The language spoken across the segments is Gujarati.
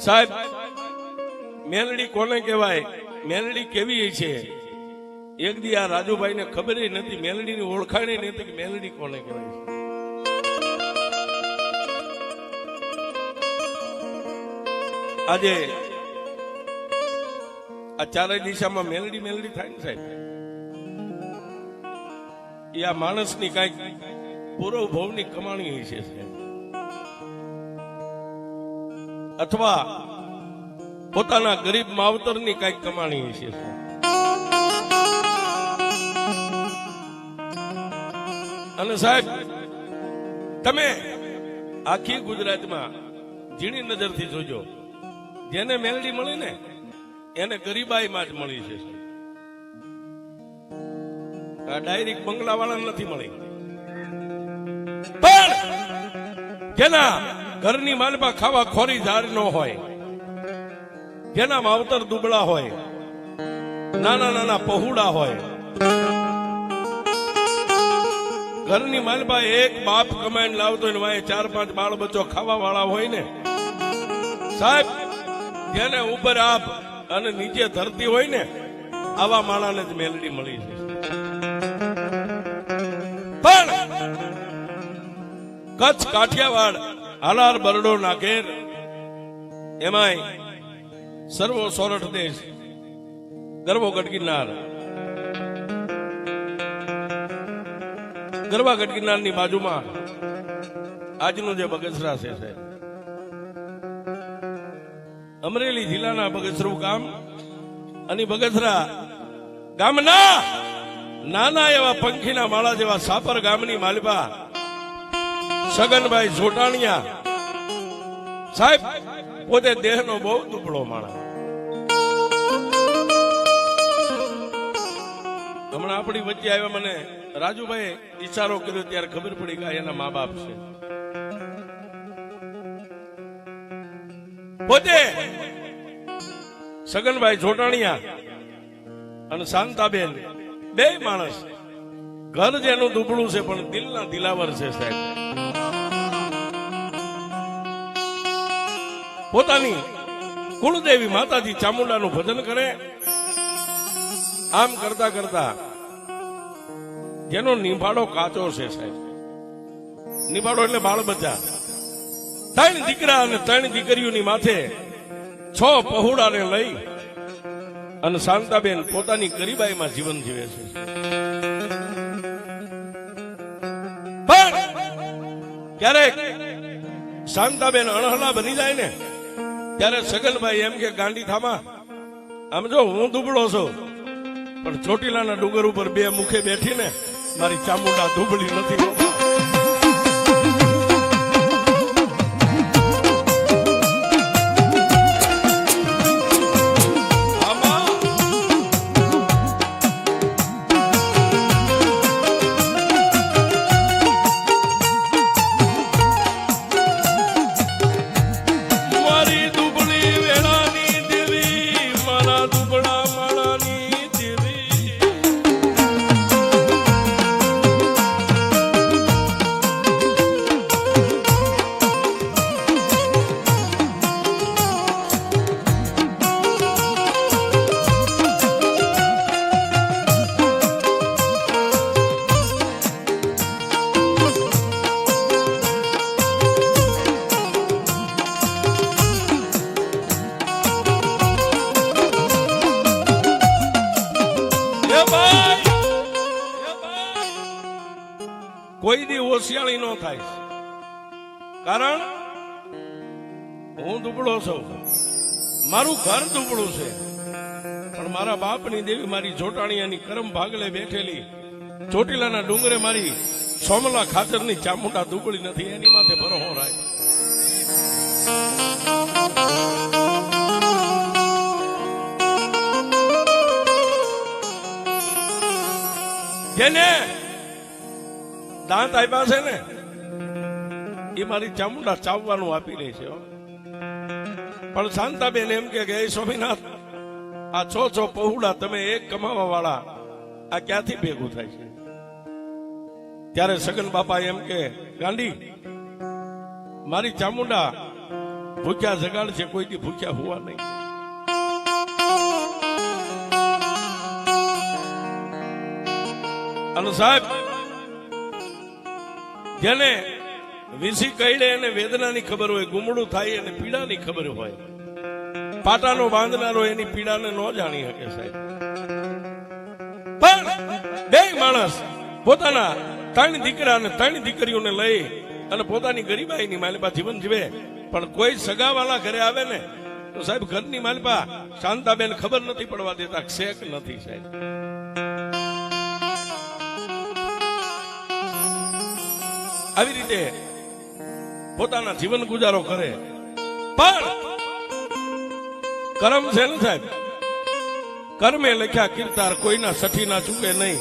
સાહેબ, મેલડી કોને કહેવાય, મેલડી કેવી છે? એક દી આ રાજુભાઈ ને ખબર નથી, મેલડી ની ઓળખાણ નથી કે મેલડી કોને કહેવાય. આજે આ ચારેય દિશામાં મેલડી મેલડી થાય ને સાહેબ, એ આ માણસની કઈક પૂર્વ ભવની કમાણી છે સાહેબ, અથવા પોતાના ગરીબ માવતરની કઈક કમાણી છે સાહેબ. અને સાહેબ, તમે આખી ગુજરાતમાં ઝીણી નજરથી જોજો, જેને મેલડી મળી ને એને ગરીબાઈમાં જ મળી છે. આ ડાયરેક્ટ બંગલાવાળા નથી મળી, પણ જેના ઘરની માલમાં ખાવા ખોરી ધાર ન હોય, જેના માવતર દુબળા હોય, નાના નાના પહોળા હોય, ઘરની માલમાં એક બાપ કમાઈને લાવતો હોય ને વાય 4-5 બાળ બચ્ચો ખાવા વાળા હોય ને સાહેબ, જેને ઉપર આપ અને નીચે ધરતી હોય ને, આવા માણાને જ મેલડી મળી છે. પણ કચ્છ, કાઠિયાવાડ, હાલાર, બરડો, નાગેર, એમાંય સર્વો સોરઠ દેશ, ગરવો ગઢ ગરવા ગઢ ગિરનારની બાજુમાં આજનું જે બગસરા છે સાહેબ, અમરેલી જિલ્લાના બગસરું ગામ, અને બગસરા ગામના નાના એવા પંખીના માળા જેવા સાપર ગામની માલપા સગનભાઈ જોટાણીયા સાહેબ પોતે દેહનો બહુ દુબળો માણસ. હમણાં આપણી વચ્ચે આવ્યા, મને રાજુભાઈ ઈશારો કર્યો ત્યારે ખબર પડી કે એના મા બાપ છે. પોતે સગનભાઈ જોટાણીયા અને શાંતાબેન બે માણસ, ઘર જેનું દુબળું છે પણ દિલના દિલાવર છે સાહેબ. પોતાની કુળદેવી માતાજી ચામુંડાનું ભજન કરે. આમ કરતા કરતા જેનો નિભાડો કાચો છે સાહેબ, નિભાડો એટલે બાળ બચ્ચા, 3 દીકરા અને 3 દીકરીઓની માથે 6 પહોળાને લઈ અને શાંતાબેન પોતાની ગરીબાઈમાં જીવન જીવે છે. પણ ક્યારેક શાંતાબેન અણહલા બની જાય ને ત્યારે સગનભાઈ એમ કે ગાંડી થામા, આમ જો હું દુબળો છું પણ ચોટીલાના ડુંગર ઉપર 2 મુખે બેઠી ને મારી ચામુંડા દુબળી નથી. કોઈ દી હોશિયાળી ન થાય, કારણ હું દુબળો છું, મારું ઘર દુબળું છે, પણ મારા બાપની દેવી મારી જોટાણીયાની કરમ ભાગલે બેઠેલી ચોટીલાના ડુંગરે મારી સોમલા ખાતરની ચામુંડા દુબળી નથી, એની માથે ભરોસો રાખ. જેને દાંત આપ્યા છે ને એ મારી ચામુંડા ચાવવાનું આપી લે છે. પણ શાંતાબેન એમ કે સ્વામિનાથ, આ 6 પહોળા તમે એક કમાવા વાળા, આ ક્યાંથી ભેગું થાય છે? ત્યારે સગન બાપા એમ કે ગાંડી, મારી ચામુંડા ભૂખ્યા જગાડ છે, કોઈથી ભૂખ્યા હોવા નહીં. અને સાહેબ, જેને વિસી કઈડે એને વેદનાની ખબર હોય, ગુમડું થાય એને પીડાની ખબર હોય. પાટાનો બાંધનારો એની પીડાને ન જાણી શકે સાહેબ. પણ બે માણસ પોતાના 3 દીકરા અને 3 દીકરીઓને લઈ અને પોતાની ગરીબાઈની માલિપા જીવન જીવે, પણ કોઈ સગાવાલા ઘરે આવે ને તો સાહેબ ઘરની માલિપા શાંતાબેન ખબર નથી પડવા દેતા, શેક નથી સાહેબ. આવી રીતે પોતાના જીવન ગુજારો કરે. પણ કર્મ છે ને સાહેબ, કર્મે લખ્યા કીર્તાર, કોઈના સઠી ના ચૂકે નહીં.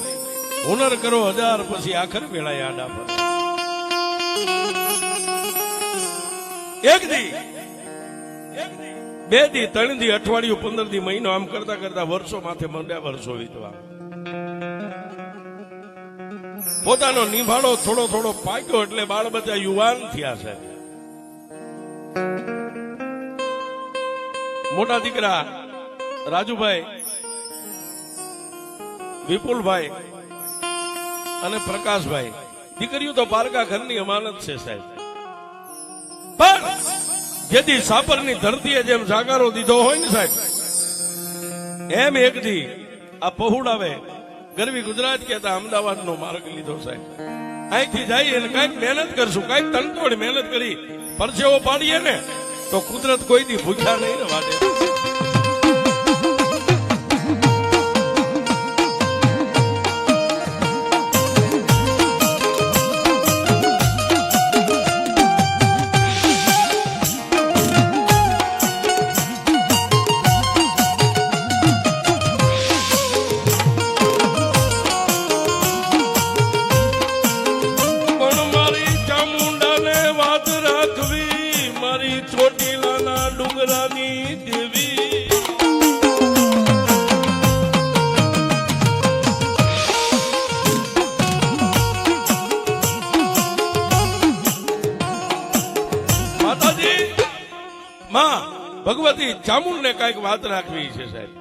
હુનર કરો 1000 પછી આખર વેળાએ આડા પર. એક દી, 2 દી, 3 દી, અઠવાડિયું, 15 દી, મહિનો, આમ કરતા કરતા વર્ષો માથે મંડ્યા, વર્ષો વીતવા. પોતાનો નિભાડો થોડો થોડો પાક્યો એટલે બાળ બધા યુવાન થયા છે. મોટા દીકરા રાજુભાઈ, વિપુલભાઈ અને પ્રકાશભાઈ, દીકરીઓ તો પારકા ઘરની અમાનત છે સાહેબ. પણ જેથી સાપરની ધરતીએ જેમ જાગારો દીધો હોય ને સાહેબ, એમ એક દી આ પહોળાવે ગરવી ગુજરાત કહેતા અમદાવાદ નો માર્ગ લીધો સાહેબ. અહીંથી જઈએ અને કઈક મહેનત કરશું, કઈક તનતોડ મહેનત કરી પરસેવો પાડીએ ને તો કુદરત કોઈ દી ભૂખ્યા નહીં ને વાટે. ભગવતી ચામુંડ ને કઈક વાત રાખવી છે સાહેબ.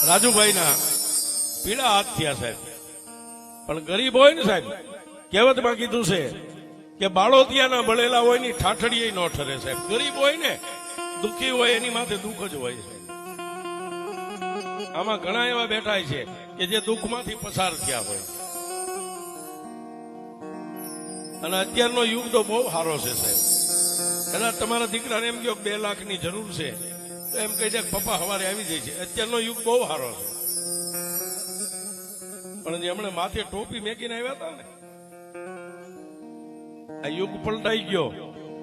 રાજુભાઈ ના પીડા હાથ થયા સાહેબ. પણ ગરીબ હોય ને સાહેબ, કહેવતમાં કીધું છે કે બાળોતિયાના બળેલા હોય ની ઠાઠડીએ ન ઠરે સાહેબ. ગરીબ હોય ને, દુઃખી હોય, એની માથે દુઃખ જ હોય છે. આમાં ઘણા એવા બેઠા છે કે જે દુઃખમાંથી પસાર થયા હોય. અને અત્યારનો યુગ તો બહુ સારો છે સાહેબ. કદાચ તમારા દીકરાને એમ કહો 2 લાખની જરૂર છે તો એમ કહી દે પપ્પા સવારે આવી જાય છે. અત્યારનો યુગ બહુ સારો છે. પણ જે હમણાં માથે ટોપી મેકીને આવ્યા હતા ને, આ યુગ પલટાઈ ગયો.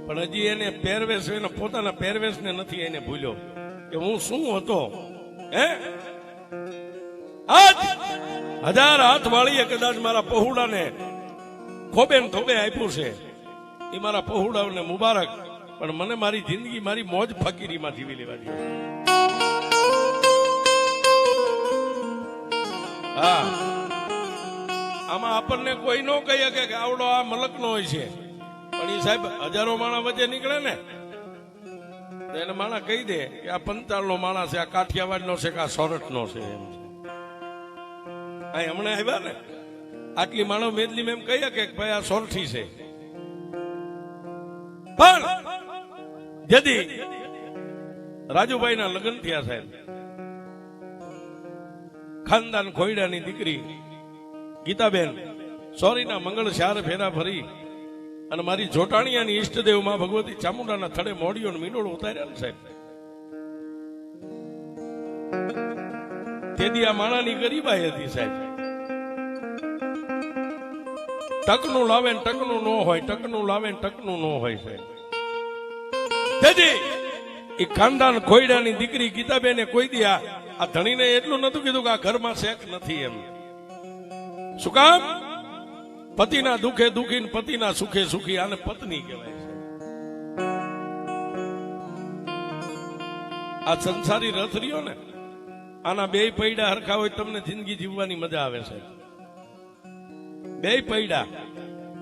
પણ હજી એને પહેરવેશ, એને પોતાના પહેરવેશને નથી એને ભૂલ્યો કે હું શું હતો. હે, આજ 1000 હાથ વાળીએ કદાચ મારા પહોળાને ખોબે ને થોબે આપ્યું છે, એ મારા પહોળાને મુબારક. પણ મને મારી જિંદગી મારી મોજ ફકીરીમાં જીવી લેવા દે. હા, આમાં આપણને કોઈ ન કહી શકે કે આવડો આ મલકનો હોય છે. પણ એ સાહેબ 1000 માણા વચ્ચે નીકળે ને તો એને માણા કહી દે કે આ 45 માણા છે, આ કાઠિયાવાડ નો છે કે આ સોરઠ નો છે. એમ હમણાં આવ્યા ને આટલી માણો મેદલી એમ કહી કે ભાઈ આ સોરઠી છે. પણ જદી રાજુભાઈ ના લગ્ન થયા સાહેબ, ખાનદાન ખોયડાની દીકરી ગીતાબેન સોરીના મંગળ શાર ફેરા ફરી અને મારી જોટાણીયાની ઈષ્ટદેવ માં ભગવતી ચામુંડાના થડે મોડીઓ મીંડોળ ઉતાર્યા ને સાહેબ. તેથી આ માણાની ગરીબાઈ હતી સાહેબ. ટકનું લાવે ને ટકનું ન હોય, ટકનું લાવે ને ટકનું ન હોય સાહેબ. તેથી એ ખાનદાન ખોયડાની દીકરી ગીતાબેને કોઈ દી આ ધણીને એટલું નતું કીધું કે આ ઘરમાં શેક નથી એમ. શું કામ? પતિના દુઃખે દુઃખી ને પતિના સુખે સુખી, આને પત્ની કહેવાય છે. આ સંસારી રથ રહ્યો ને, આના 2 પૈડા હરખા હોય તમને જિંદગી જીવવાની મજા આવે છે. 2 પૈડા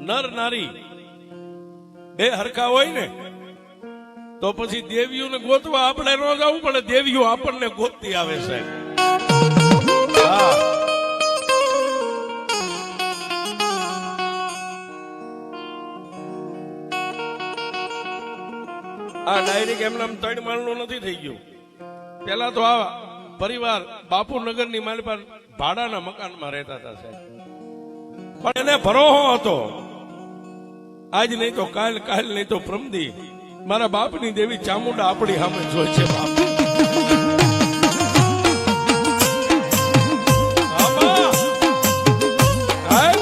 નર નારી બે હરખા હોય ને તો પછી દેવીઓને ગોતવા આપણે ન જવું પડે, દેવીઓ આપણને ગોતતી આવે સાહેબ. હા, આ ડાયરેક્ટ એમના 3 માળનું નથી થઈ ગયું. પેલા તો આ પરિવાર બાપુનગર ની મારી પર ભાડાના મકાનમાં રહેતા હતા સાહેબ. પણ એને ભરોહો હતો, આજ નહીં તો કાલ, કાલ નહીં તો પ્રમદી મારા બાપની દેવી ચામુંડા આપણી સામે જોઈ છે. બાપ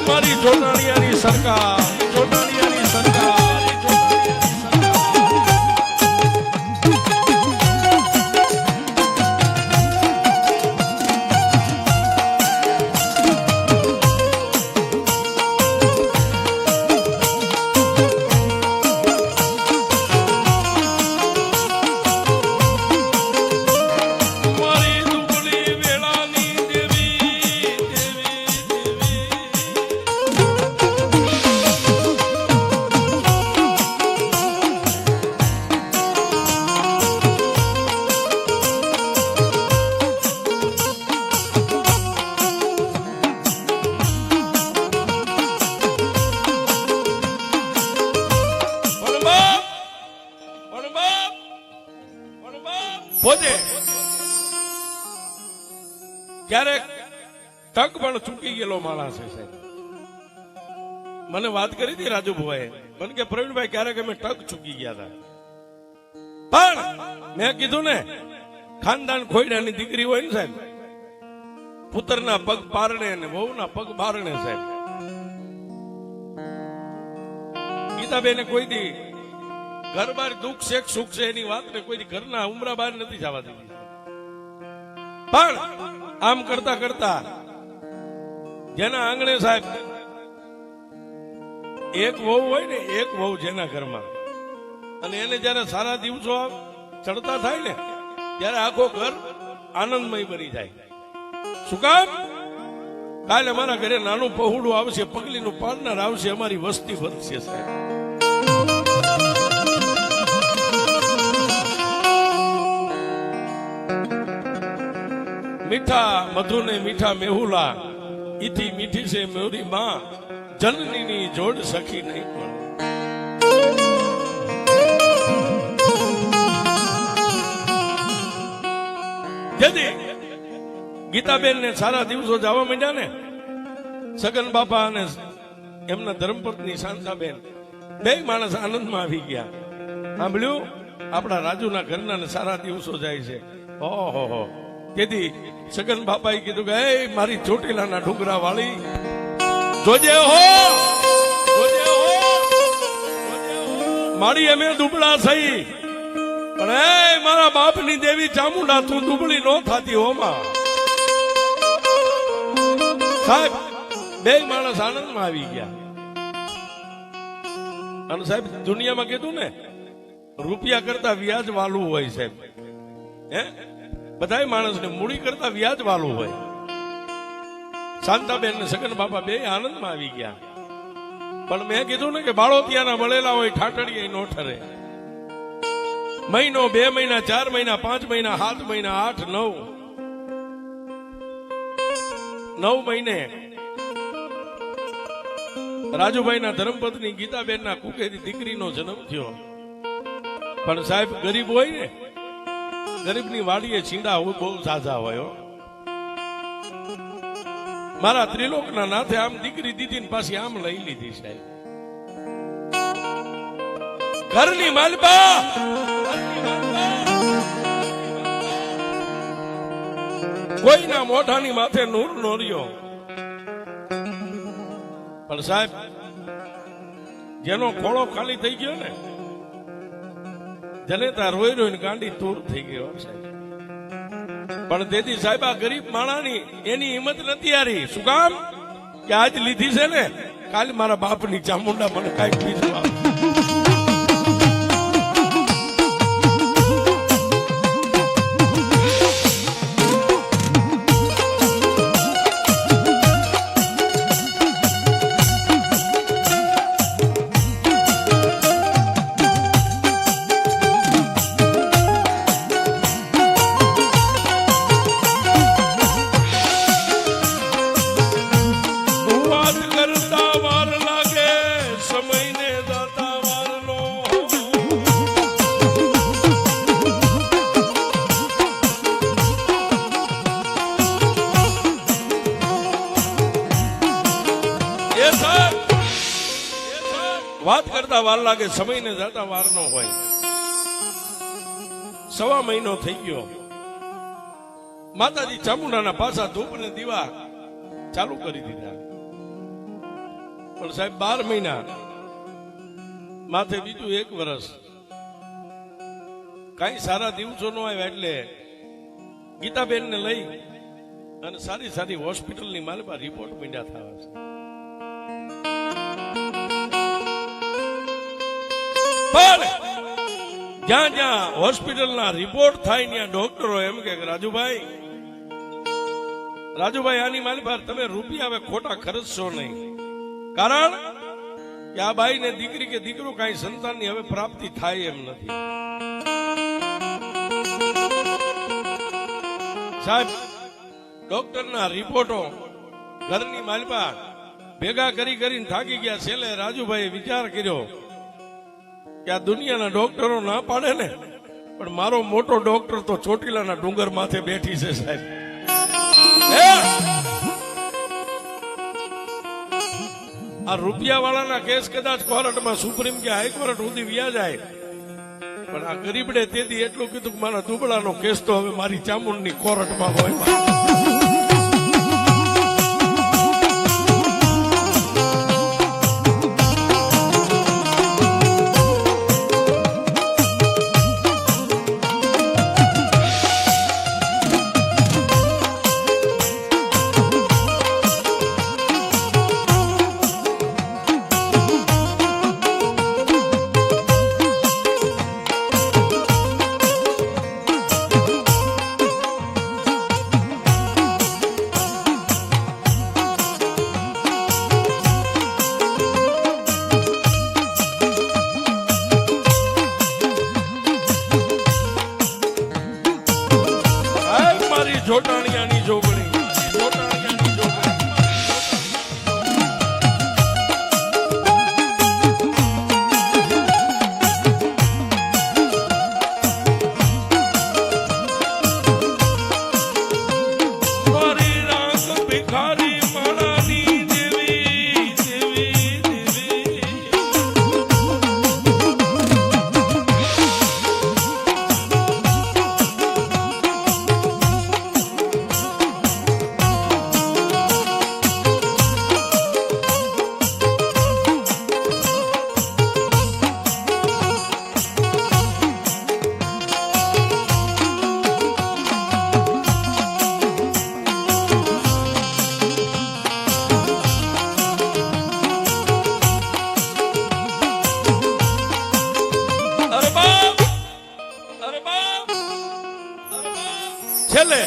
મારી જોડાણીયાની સરકાર, જોડાણીયાની સરકાર. પોતે ક્યારેક તક પણ ચૂકી ગયેલો માણસ છે સાહેબ. મને વાત કરી હતી રાજુભાઈ, મને કે પ્રવીણભાઈ ક્યારેક અમે તક ચૂકી ગયા હતા. પણ મેં કીધું ને, ખાનદાન ખોયડાની દીકરી હોય ને સાહેબ, પુત્રના પગ પારણે ને વહુના પગ બારણે સાહેબ. ગીતાબેને કોઈ દી ઘર બાર દુઃખ છે સુખ છે એની વાત ને કોઈ ઘરના ઉમરા બહાર નથી જવા દીધી. પણ આમ કરતા કરતા જેના આંગણે સાહેબ એક વહુ હોય ને, એક વહુ જેના ઘરમાં, અને એને જયારે સારા દિવસો ચડતા થાય ને ત્યારે આખો ઘર આનંદમય બની જાય. શું કામ? કાલે અમારા ઘરે નાનું પહોળું આવશે, પગલીનું પાડનાર આવશે, અમારી વસ્તી વધશે સાહેબ. મીઠા મધુ ને મીઠા મેહુલા, ઈથી મીઠી છે મેરી માં, જનની ની જોડ સખી નહીં પણ. જેથી ગીતાબેન ને સારા દિવસો જવા માંડ્યા ને, સગન બાપા અને એમના ધર્મપત્ની શાંતાબેન બે માણસ આનંદમાં આવી ગયા. સાંભળ્યું, આપણા રાજુના ઘરના ને સારા દિવસો જાય છે. ઓહો, તેથી સગન બાપાએ કીધું કે એ મારી ચોટીલાના ડુંગરા વાળી જોજે હો, જોજે હો, મારી અમે દુબળા થઈ, પણ એ મારા બાપની દેવી ચામુંડા તું દુબળી નો થાતી હોમાં. સાહેબ બે માણસ આનંદમાં આવી ગયા. અને સાહેબ દુનિયામાં કીધું ને, રૂપિયા કરતા વ્યાજ વાલું હોય સાહેબ. હે, બધા માણસને મૂડી કરતા વ્યાજ વાળું હોય. શાંતાબેન ને સગન બાપા બે આનંદમાં આવી ગયા. પણ મેં કીધું ને કે બાળોતિયાના વળેલા હોય ઠાઠડીએ નો ઠરે. મહિનો, 2 મહિના, 4 મહિના, 5 મહિના, 7 મહિના, 8, 9 મહિને રાજુભાઈના ધર્મપત્ની ગીતાબેનના કુકેરી દીકરીનો જન્મ થયો. પણ સાહેબ ગરીબ હોય ને, ગરીબની વાડીએ છીંડા બહુ ઝાઝા હોય. મારા ત્રિલોકના નાથે આમ દીકરી દીધી ને પાછી આમ લઈ લીધી સાહેબ. ઘરની માલબા કોઈના મોઢાની માથે નૂર નો રહ્યો. પણ સાહેબ જેનો ખોળો ખાલી થઈ ગયો ને, જનેતા રોઈ રોઈને ગાંડી તૂર થઈ ગયો સાહેબ. પણ તેથી સાહેબ આ ગરીબ માણાની એની હિંમત નથી હારી. શું કામ? કે આજ લીધી છે ને, કાલે મારા બાપની ચામુંડા મને કાંઈક બીજું આપે. આવતા વાર લાગે, સમયને જતા વાર ન હોય. 1.5 મહિનો થઈ ગયો. માતાજી ચામુંડાના પાછા ધૂપ ને દીવા ચાલુ કરી દીધા. પણ સાહેબ 12 મહિના માથે બીજું 1 વર્ષ કઈ સારા દિવસો નો આવ્યા એટલે ગીતાબેન ને લઈ અને સારી સારી હોસ્પિટલની માલમાં રિપોર્ટ મીંડા થવા છે. પણ જ્યાં જ્યાં હોસ્પિટલના રિપોર્ટ થાય ત્યાં ડોક્ટરો એમ કે રાજુભાઈ આની માલી પર તમે રૂપિયા હવે ખોટા ખર્ચશો નહીં, કારણ કે આ બાઈ ને દીકરી કે દીકરો કઈ સંતાનની હવે પ્રાપ્તિ થાય એમ નથી. સાહેબ ડોક્ટરના રિપોર્ટો ઘરની માલપા ભેગા કરીને થાકી ગયા. છેલ્લે રાજુભાઈએ વિચાર કર્યો કે આ દુનિયાના ડોક્ટરો ના પાડે ને, પણ મારો મોટો ડોક્ટર તો ચોટીલાના ડુંગર માથે બેઠી છે સાહેબ. આ રૂપિયા વાળાના કેસ કદાચ કોર્ટમાં સુપ્રીમ કે હાઈકોર્ટ સુધી વ્યા જાય, પણ આ ગરીબડે તેથી એટલું કીધું કે મારા દુબળાનો કેસ તો હવે મારી ચામુંડની કોર્ટમાં હોય. જોટાણીયાની જોગણી છેલ્લે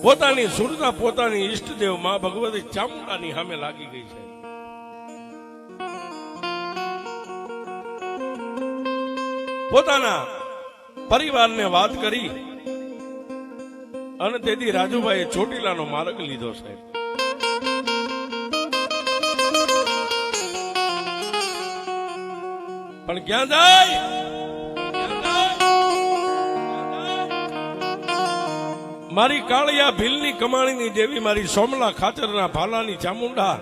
પોતાની સુરતા પોતાની ઈષ્ટદેવ માં ભગવતી ચામુંડાની સામે લાગી ગઈ છે. પોતાના પરિવારને વાત કરી અને તેથી રાજુભાઈએ ચોટીલાનો માર્ગ લીધો છે. પણ ક્યાં જાય? મારી કાળિયા ભીલની કમાણીની દેવી મારી સોમલા ખાચરના ભાલાની ચામુંડા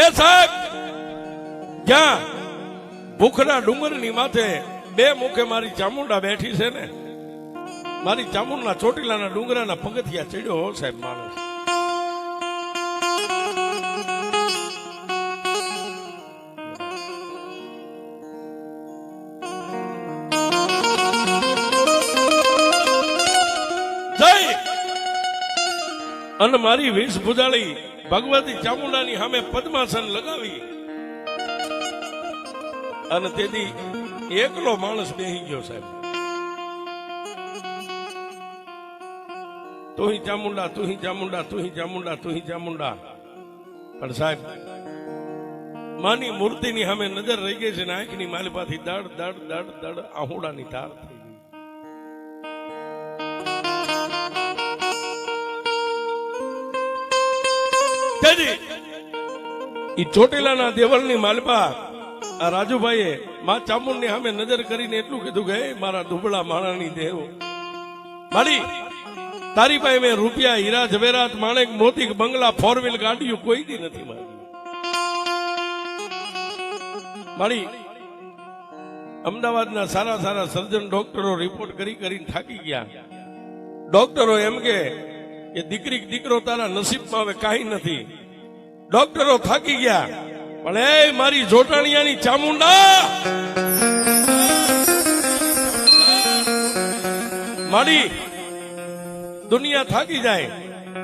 એ સાહેબ જ્યાં ભૂખના ડુંગરની માથે 2 મુખે મારી ચામુંડા બેઠી છે ને, મારી ચામુંડના ચોટીલાના ડુંગરાના પગથિયા ચડ્યો હો સાહેબ માણસ. અને મારી વેશ ભુજાળી ભગવતી ચામુંડાની સામે પદ્માસન લગાવી અને તેથી એકલો માણસ બેહી ગયો સાહેબ. તુહી ચામુંડા તુહી ચામુંડા તુહી ચામુંડા તુહી ચામુંડા. પણ સાહેબ માની મૂર્તિની સામે નજર રહી ગઈ છે ને આંખની માલિપાથી દડ દડ દડ દડ આહુડાની તાર થઈ ગઈ. ઈ ચોટીલાના દેવળની માલપા આ રાજુભાઈએ માં ચામુંડની સામે નજર કરીને એટલું કીધું કે મારા દુબળા માણાની દેવ મારી તારી પાસે મેં રૂપિયા હીરા ઝવેરાત માણેક મોતી બંગલા 4 વ્હીલ ગાડીઓ કોઈ દી નથી મારી. મારી અમદાવાદના સારા સારા સર્જન ડોક્ટરો રિપોર્ટ કરીને થાકી ગયા. ડોક્ટરો એમ કે દીકરી દીકરો તારા નસીબમાં હવે કાંઈ નથી. ડોક્ટરો થાકી ગયા. પણ એ મારી જોટાણીયાની ચામુંડા, મારી દુનિયા થાકી જાય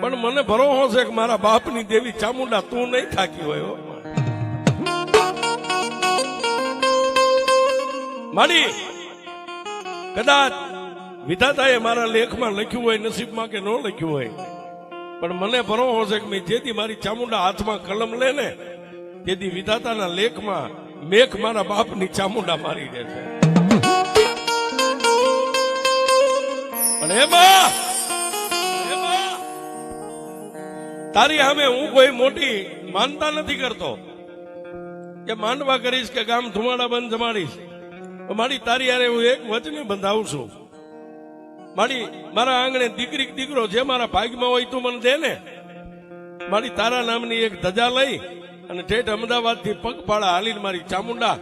પણ મને ભરોસો છે કે મારા બાપની દેવી ચામુંડા તું નહીં થાકી હોય. મારી કદાચ વિધાતાએ મારા લેખમાં લખ્યું હોય, નસીબમાં કે ન લખ્યું હોય, પણ મને ભરોસો છે કે મેં જેથી મારી ચામુંડા હાથમાં કલમ લે ને તેથી વિધાતાના લેખમાં મેઘ મારા બાપની ચામુંડા મારી દેશે. પણ એમાં તારી સામે હું કોઈ મોટી માનતા નથી કરતો કે માંડવા કરીશ કે ગામ ધુમાડા બંધ જમાડીશ. મારી તારી યારે હું એક વચને બંધાવું છું. મારી મારા આંગણે દીકરી દીકરો જે મારા ભાગમાં હોય તું મને દે ને. મારી તારા નામની એક ધજા લઈ અને ઠેઠ અમદાવાદ થી પગપાળા હાલીને મારી ચામુંડા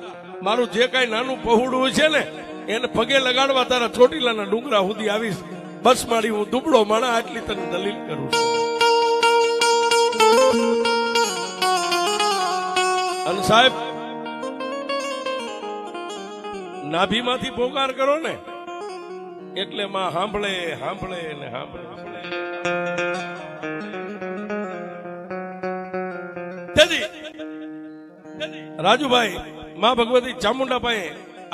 મારું જે કઈ નાનું પહોળું છે ને એને પગે લગાડવા તારા ચોટીલાના ડુંગરા સુધી આવીશ. બસ મારી હું દુબળો માણા આટલી તને દલીલ કરું છું. અને સાહેબ નાભીમાંથી પોકાર કરો ને એટલે માં સાંભળે સાંભળે ને સાંભળે. રાજુભાઈ માં ભગવતી ચામુંડા પાસે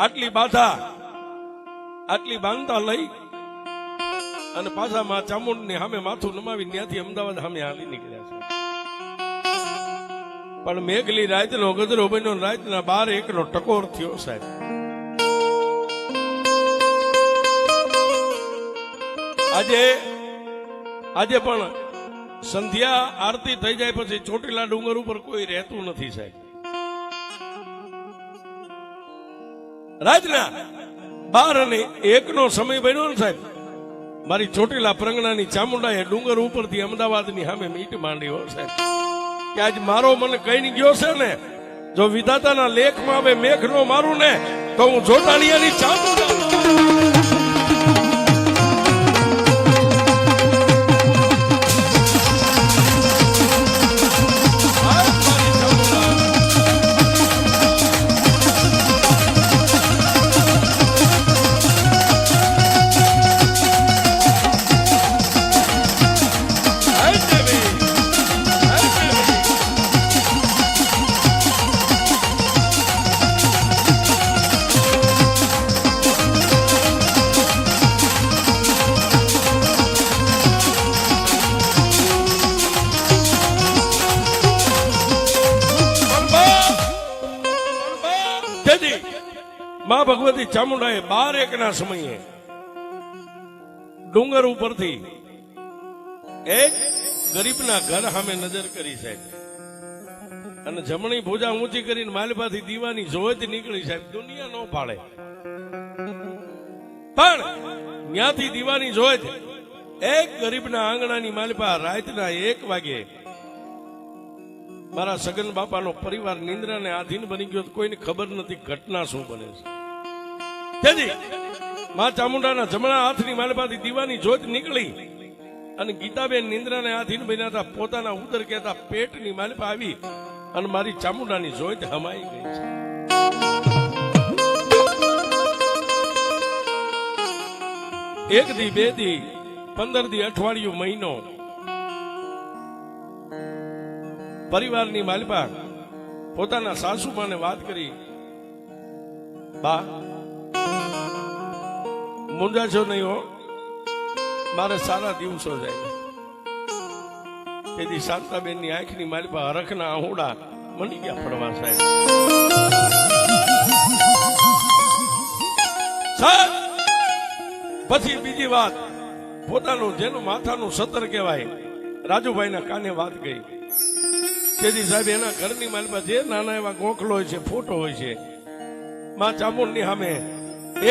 આટલી બાધા આટલી બાંધતા લઈ અને પાછા માં ચામુંડની સામે માથું નમાવી ત્યાંથી અમદાવાદ સામે હાલી નીકળ્યા છે. પણ મેઘલી રાતનો ગજરો બન્યો, રાતના 12 નો ટકોર થયો સાહેબ. આજે પણ સંધ્યા આરતી થઈ જાય પછી ચોટીલા ડુંગર ઉપર કોઈ રહેતું નથી સાહેબ. રાતના 12:01 નો સમય બન્યો ને સાહેબ. મારી ચોટીલા પ્રંગણાની ચામુંડાએ ડુંગર ઉપરથી અમદાવાદની સામે મીટ માંડી હોય સાહેબ કે આજ મારો મને કઈ ગયો છે ને, જો વિધાતાના લેખમાં હવે મેઘ નો મારું ને તો હું જોટાણીયાની ચામુંડા. માં ભગવતી ચામુંડાએ 12:01 ના સમયે ડુંગર ઉપરથી એક ગરીબના ઘર સામે નજર કરી સાહેબ અને જમણી ભુજા ઊંચી કરીને માલપાથી દીવાની જોત નીકળી સાહેબ. દુનિયા નો પાડે પણ ત્યાંથી દીવાની જોત એક ગરીબના આંગણાની માલપા રાતના 1 વાગે મારા સગન બાપાનો પરિવાર નિંદ્રાને આધીન બની ગયો. કોઈને ખબર નથી ઘટના શું બને છે. તેથી માં ચામુંડાના જમણા હાથની માલપાથી દીવાની જોત નીકળી અને ગીતાબેન નિંદ્રાને આધીન બન્યા હતા. પોતાના ઉદર કહેતા પેટની માલપા આવી અને મારી ચામુંડાની જોત હમાઈ ગઈ છે. એક દી, 2 દી, 15 દી, અઠવાડિયું, મહિનો પરિવારની માલપા પોતાના સાસુમાને વાત કરી, બા મુંજાશો નહીં હો, મારે સારા દિવસો જાય. તેથી શાંતાબેન ની આંખની માલપા હરખના આહુડા મળી ગયા પડવા સાહેબ. પછી બીજી વાત, પોતાનું જેનું માથાનું સતર કહેવાય રાજુભાઈના કાને વાત ગઈ. તેથી સાહેબ એના ઘરની માલપા જે નાના એવા ગોખલો હોય છે, ફોટો હોય છે, માં ચામુંડની સામે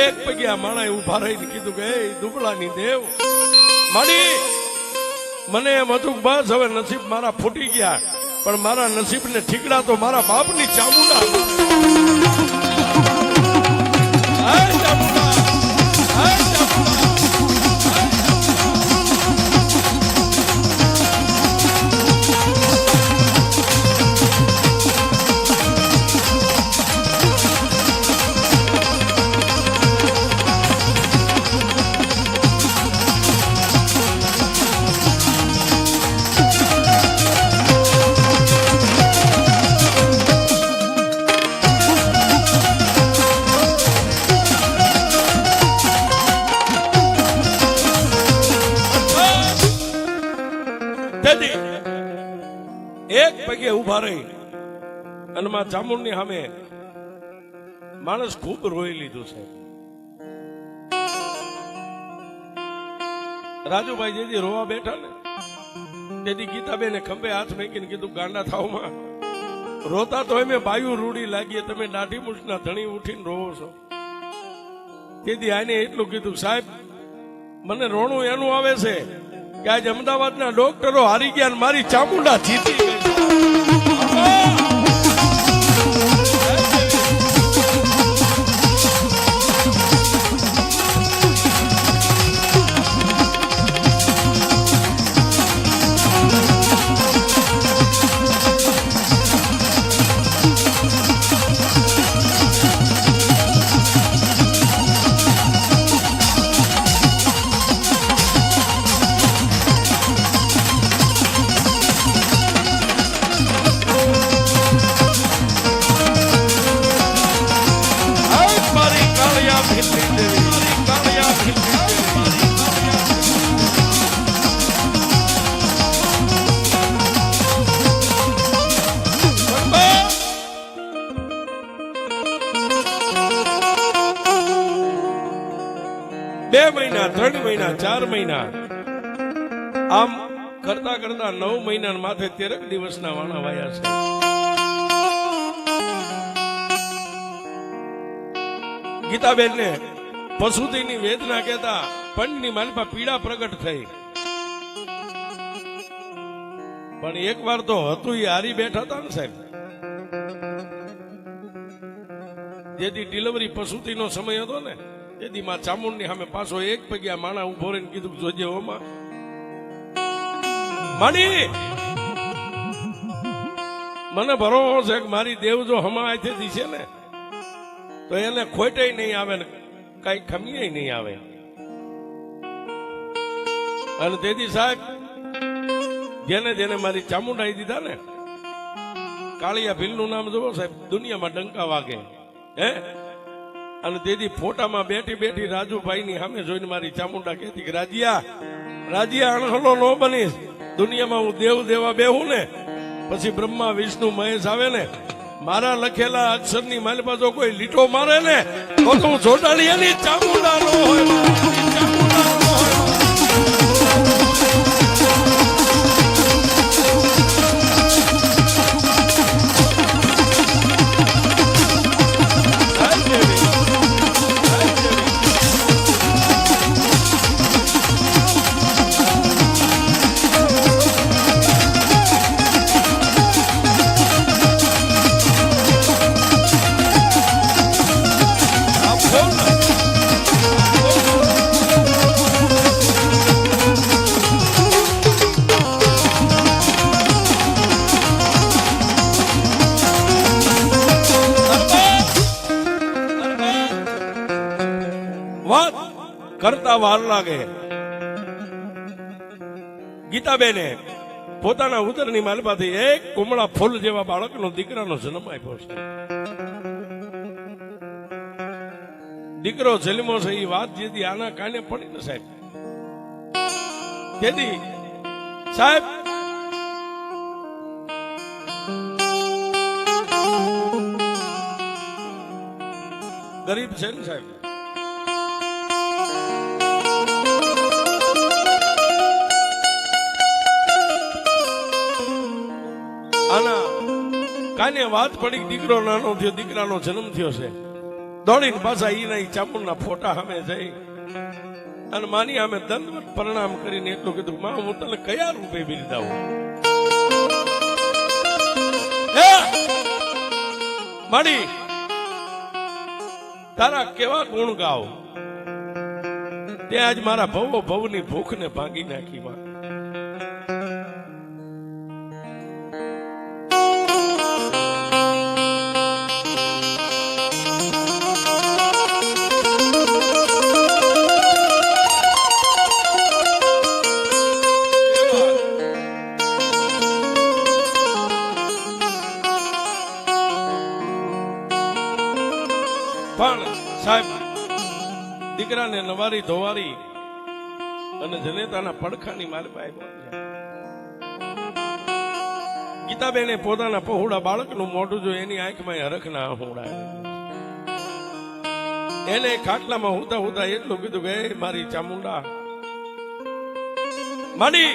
એક પગ્યા માણાએ ઉભા રહીને કીધું કે એ દુબળાની દેવ માડી મને એમ હતું બસ હવે નસીબ મારા ફૂટી ગયા. પણ મારા નસીબને ઠીકડા તો મારા બાપની ચામુંડા. હાય ચામુંડા, હાય ચામુંડા. એક પગે ઉભા રહી અને માં ચામુંડની સામે માણસ ખૂબ રોઈ લીધું છે. રાજુભાઈ જેથી રોવા બેઠા ને તેથી ગીતાબેને ખંભે હાથ મેકીને કીધું ગાંડા થાવમાં રોતા તો એમે બાયું રૂડી લાગીએ, તમે દાઢી મૂછના ધણી ઉઠીને રોવો છો. તેથી આને એટલું કીધું, સાહેબ મને રોણું એનું આવે છે કે આજ અમદાવાદના ડોક્ટરો હારી ગયા, મારી ચામુંડા જીતી ગઈ. બે મહિના, 3 મહિના, 4 મહિના આમ કરતા કરતા 9 મહિના માથે 13 દિવસના વાણા વાયા છે. ગીતાબેન ને પશુતીની વેદના કહેતા પંડની માલપા પીડા પ્રગટ થઈ. પણ એક વાર તો હતું એ હારી બેઠા હતા ને સાહેબ, જેથી ડિલિવરી પશુતીનો સમય હતો ને તેથી માં ચામુંડની સામે પાછો એક પગ્યા માણા ઉભો રહીને કીધું, જોજે ઓમાં માડી મને ભરોસો છે કે મારી દેવ જો હમા આથી છે ને તો એને ખોટે નહીં આવે ને કઈ ખમીએ નહીં આવે. અને તેથી સાહેબ જેને જેને મારી ચામુંડાઈ દીધા ને, કાળિયા ભીલનું નામ જોવો સાહેબ, દુનિયામાં ડંકા વાગે હે. અને તેથી ફોટામાં બેઠી બેઠી રાજુભાઈ ની સામે જોઈને મારી ચામુંડા કહેતી કે રાજિયા રાજિયા અણહલો નો બનીશ, દુનિયામાં હું દેવ દેવા બેહું ને પછી બ્રહ્મા વિષ્ણુ મહેશ આવે ને, મારા લખેલા અક્ષરની માલમાં જો કોઈ લીટો મારે ને તો હું જોડાણીયાની ચામુંડા નો હોય, ચામુંડા નો હોય. વાત કરતા વાર લાગે. ગીતાબેને પોતાના ઉદરની માલમાંથી એક કુમળા ફૂલ જેવા બાળકનો દીકરાનો જન્મ આપ્યો છે. દીકરો જન્મો છે એ વાત જેથી આના કાને પડી ને સાહેબ, તેથી સાહેબ ગરીબ છે ને સાહેબ, આના કાને વાત પડી, દીકરો નાનો થયો, દીકરાનો જન્મ થયો છે. દોડીને પાછા ઈના ચામુંડના ફોટા સામે જઈ અને માની સામે દંડવત પ્રણામ કરીને એટલું કીધું, માં હું તને કયા રૂપે બિરદાવું. હે માડી તારા કેવા ગુણ ગાવ તે આજ મારા ભવો ભવની ભૂખને ભાંગી નાખી માં. પણ સાહેબ દીકરાને નવારી ધોવારી અને જનેતાના પડખાની માલબાઈ ગીતાબેને પોતાના પહોળા બાળકનું મોઢું જો એની આંખમાં હરખના આહુડા એને ખાટલામાં હુતા હુતા એટલું કીધું કે મારી ચામુંડા માડી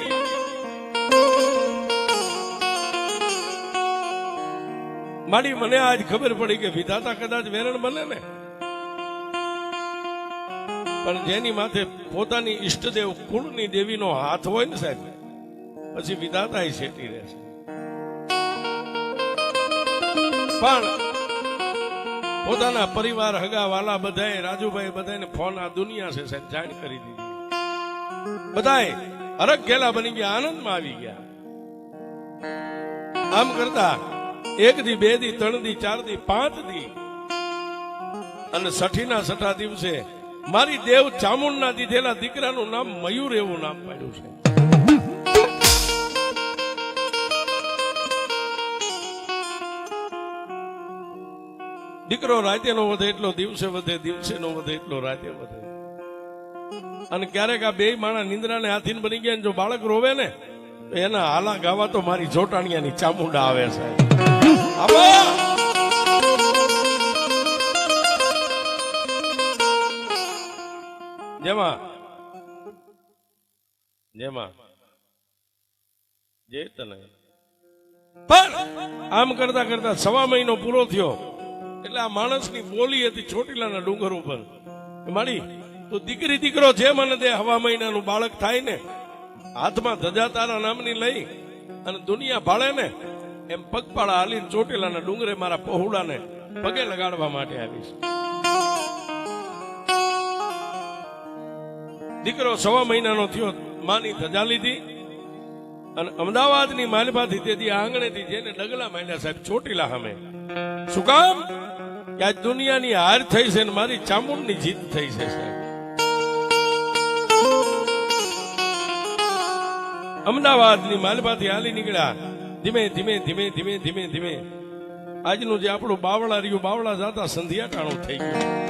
માડી મને આજ ખબર પડી કે વિધાતા કદાચ વેરણ બને ને પણ જેની માથે પોતાની ઈષ્ટદેવ કુળની દેવીનો હાથ હોય ને સાહેબ પછી વિધાતા શેટી રહેશે. પણ પોતાના પરિવાર હગા વાલા બધાએ રાજુભાઈ બધાને ફોન આ દુનિયા છે સાહેબ જાણ કરી દીધી. બધાએ હરખ ગેલા બની ગયા, આનંદમાં આવી ગયા. આમ કરતા 1 દી 2 દી 3 દી 4 દી 5 દી અને 6 દિવસે મારી દેવ ચામુંડના દીધેલા દીકરાનું નામ મયુર એવું નામ પાડ્યું છે. દીકરો રાતે નો વધે એટલો દિવસે વધે, દિવસે નો વધે એટલો રાતે વધે. અને ક્યારેક આ 2 માણા નિંદ્રાને હાથીને બની ગયા જો બાળક રોવે ને તો એના હાલા ગાવા તો મારી જોટાણિયાની ચામુંડા આવે છે. જેમાં જેમાં જે તને પણ આમ કરતા કરતા 1.5 મહિનો પૂરો થયો એટલે આ માણસની બોલી હતી ચોટીલાના ડુંગર ઉપર, માડી તો દીકરી દીકરો જે મને દે 1.5 મહિનાનું બાળક થાય ને હાથમાં ધજા તારા નામની લઈ અને દુનિયા ભાળે ને એમ પગપાળા હાલીને ચોટીલાના ડુંગરે મારા પહોળાને પગે લગાડવા માટે આવીશ. દીકરો 1.5 મહિનાનો થયો, માની ધજા લીધી અને અમદાવાદની માલભાથી તેથી આંગણેથી જેને ડગલા માંડ્યા સાહેબ ચોટીલા સામે. શું કામ કે આજ દુનિયાની હાર થઈ છે ને મારી ચામુંડની જીત થઈ છે સાહેબ. અમદાવાદની માલભાથી હાલી નીકળ્યા. ધીમે ધીમે ધીમે ધીમે ધીમે ધીમે આજનું જે આપણું બાવળા રહ્યું, બાવળા જાતા સંધ્યા ટાણું થઈ ગયું.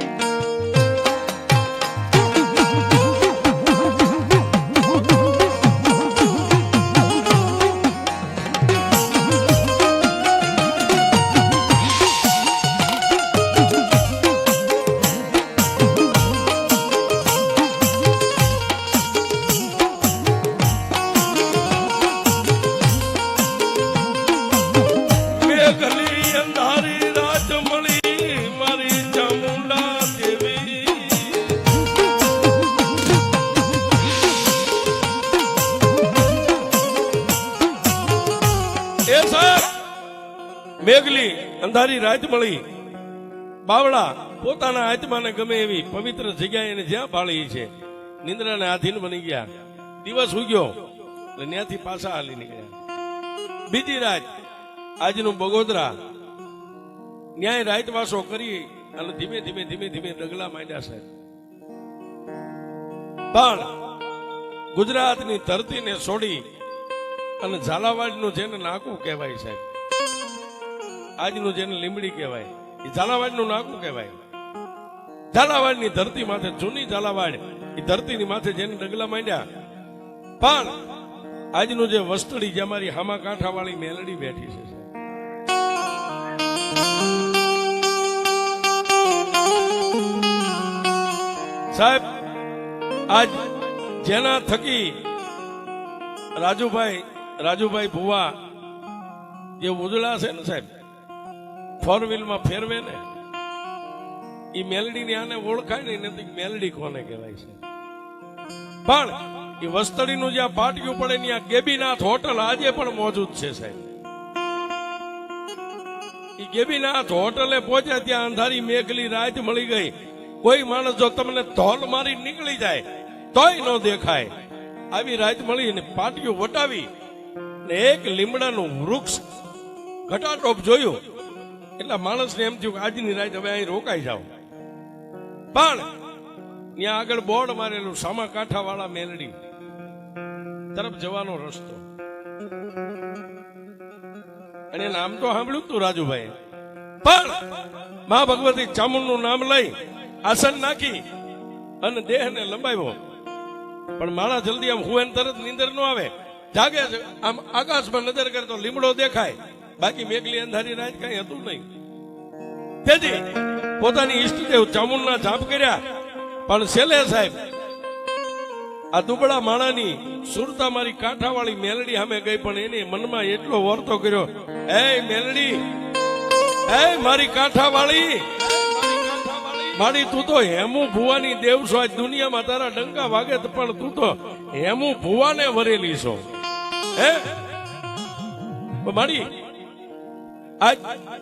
મેઘલી અંધારી રાત મળી, બાવળા પોતાના આત્માને ગમે એવી પવિત્ર જગ્યાએ એને જ્યાં ભાળી છે નિંદ્રાને આધીન બની ગયા. દિવસ ઉગ્યો એટલે ત્યાંથી પાછા હાલી નીકળ્યા. બીજી રાત આજનું બગોદરા ન્યાય રાતવાસો કરી અને ધીમે ધીમે ધીમે ધીમે ડગલા માંડ્યા છે. પણ ગુજરાતની ધરતીને છોડી અને ઝાલાવાડનું જેને નાકું કહેવાય સાહેબ, આજનું જેને લીમડી કહેવાય એ ઝાલાવાડનું નાકું કહેવાય. ઝાલાવાડની ધરતી માથે, જૂની ઝાલાવાડ એ ધરતીની માથે જેને ડગલા માંડ્યા. પણ આજનું જે વસ્તડી જે અમારી હામા કાંઠા વાળી મેલડી બેઠી છે સાહેબ, આજ જેના થકી રાજુભાઈ ભુવા જે ઉજળા છે ને સાહેબ 4 વ્હીલમાં ફેરવે ને એ મેલડી ની આને ઓળખાય ને નથી મેલડી કોને કહેવાય છે. પણ એ વસ્તડીનું જ્યાં પાટિયું પડે ત્યાં ગેબીનાથ હોટલ આજે પણ મોજૂદ છે સાહેબ. ઈ ગેબીનાથ હોટલે પહોંચ્યા ત્યાં અંધારી મેઘલી રાત મળી ગઈ. કોઈ માણસ જો તમને ધોલ મારી નીકળી જાય તોય ન દેખાય. આવી રાત મળી ને પાટીઓ વટાવી ને એક લીમડાનું વૃક્ષ ઘટાટોપ જોયું એટલે માણસને એમ થયું કે આજની રાત હવે અહીં રોકાઈ જાવ. પણ ત્યાં આગળ બોર્ડ મારેલું સામા કાંઠા વાળા મેલડી તરફ જવાનો રસ્તો. અને નામ તો સાંભળ્યું તું રાજુભાઈ, પણ મા ભગવતી ચામુંડનું નામ લઈ આસન નાખી અને દેહને લંબાવ્યો. પણ માણા જલ્દી આમ હુએ તરત નીંદર ન આવે, જાગે છે. આમ આકાશમાં નજર કરે તો લીમડો દેખાય, બાકી મેઘલી અંધારી રાત કઈ હતું નહીં. તેથી પોતાની ઈષ્ટદેવ ચામુંડના જાપ કર્યા. પણ છેલ્લે સાહેબ આ દુબળા માણાની સુરતા મારી કાંઠાવાળી મેલડી સામે ગઈ. પણ એને મનમાં એટલો વર્તો કર્યો, એ મેલડી, એ મારી કાંઠાવાળી, મારી તું તો હેમુ ભુવાની દેવ છો. આજ દુનિયામાં તારા ડંકા વાગે પણ તું તો હેમુ ભુવાને વરેલી છો. હે મારી આજ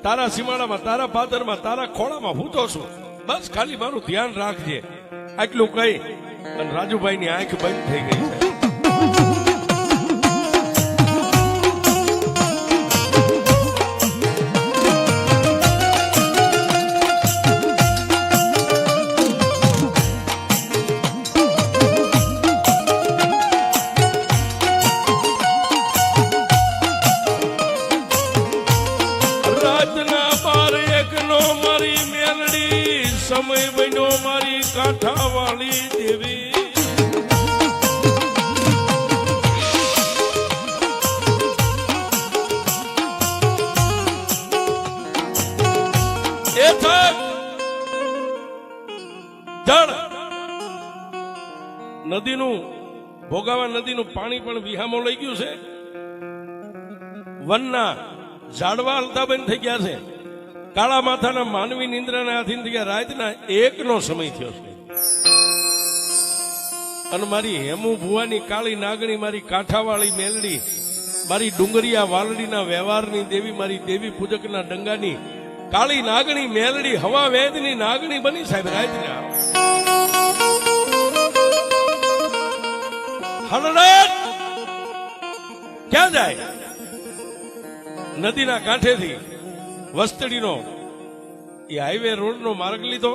તારા સીમાડામાં, તારા પાદરમાં, તારા ખોળામાં હું તો છું. બસ ખાલી મારું ધ્યાન રાખજે. આટલું કહી અને રાજુભાઈ ની આંખ બંધ થઈ ગઈ. રાતના 12:01 મારી મેલડી, સમય બન્યો મારી કાંઠાવાળી દેવી. જળ નદીનું, ભોગાવા નદીનું પાણી પણ વિહામો લઈ ગયું છે. વનના ઝાડવા હલતા બંધ થઈ ગયા છે. કાળા માથાના માનવી નિંદ્રાના આધીન થઈ ગયા. રાતના 1નો સમય થયો છે. અને મારી હેમુ ભુવાની કાળી નાગણી, મારી કાંઠાવાળી મેલડી, મારી ડુંગરિયા વાલડીના વ્યવહારની દેવી, મારી દેવી પૂજકના ડંગાની કાળી નાગણી મેલડી હવા વેદની નાગણી બની સાહેબ. રાતના હળરાત ક્યાં જાય? નદીના કાંઠેથી વસ્તડીનો એ હાઈવે રોડનો માર્ગ લીધો.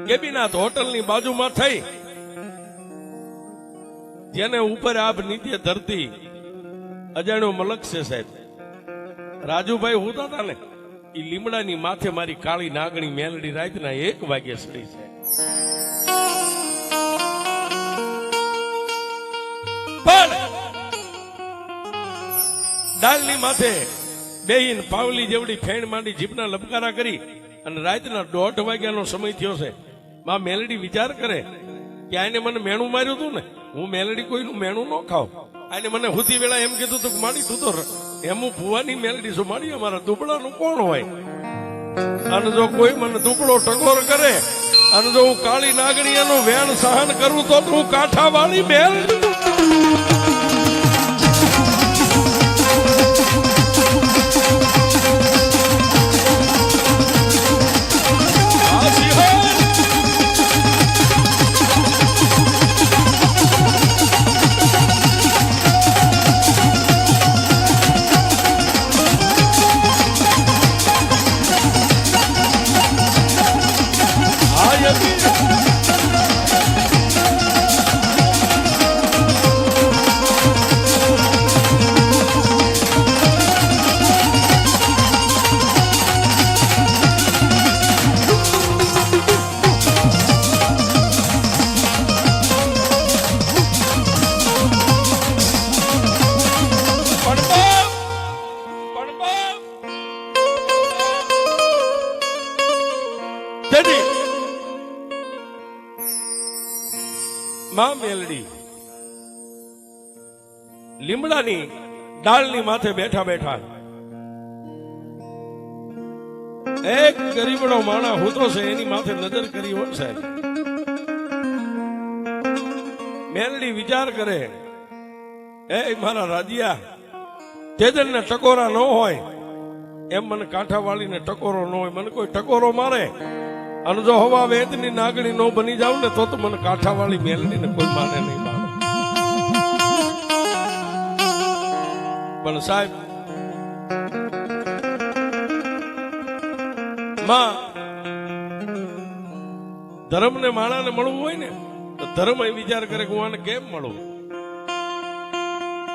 ગેબીનાથ હોટલની બાજુમાં થઈ, જેને ઉપર આભ નીચે ધરતી અજાણ્યો મલક છે સાહેબ. રાજુભાઈ હોતા હતા ને, એ લીમડાની માથે મારી કાળી નાગણી મેલડી રાતના 1 વાગે સડી છે. પણ ડાલની માથે બેહીન પાવલી જેવડી ફેણ માંડી જીભના લબકારા કરી અને રાતના 1:30 વાગ્યાનો સમય થયો છે. માં મેલડી વિચાર કરે કે આને મને મેણું માર્યું હતું ને, હું મેલડી કોઈનું મેણું ન ખાવ. આને મને હુતી વેળા એમ કીધું તું કે માડી તું તો હેમુ ભુવાની મેલડી છું, માડી અમારા દુબળાનું કોણ હોય? અને જો કોઈ મને દુબળો ટકોર કરે અને જો હું કાળી નાગણી એનું વેણ સહન કરું તો હું કાંઠાવાળી મેલડી. માં મેલડી લીમડાની ડાળની માથે બેઠા બેઠા એક ગરીબડો માણા હોતો છે એની માથે નજર કરી હોય સાહેબ. મેલડી વિચાર કરે, એ મારા રાજ્યા તેજલને ટકોરા ન હોય એમ મને કાંઠા વાળીને ટકોરો ન હોય. મને કોઈ ટકોરો મારે અને જો હવા વેદની નાગણી નો બની જાવ ને તો મને કાંઠા વાળી મેલડીને કોઈ માને નહીં. પણ સાહેબ માં ધર્મ ને માણાને મળવું હોય ને તો ધર્મ એ વિચાર કરે કે હું આને કેમ મળું.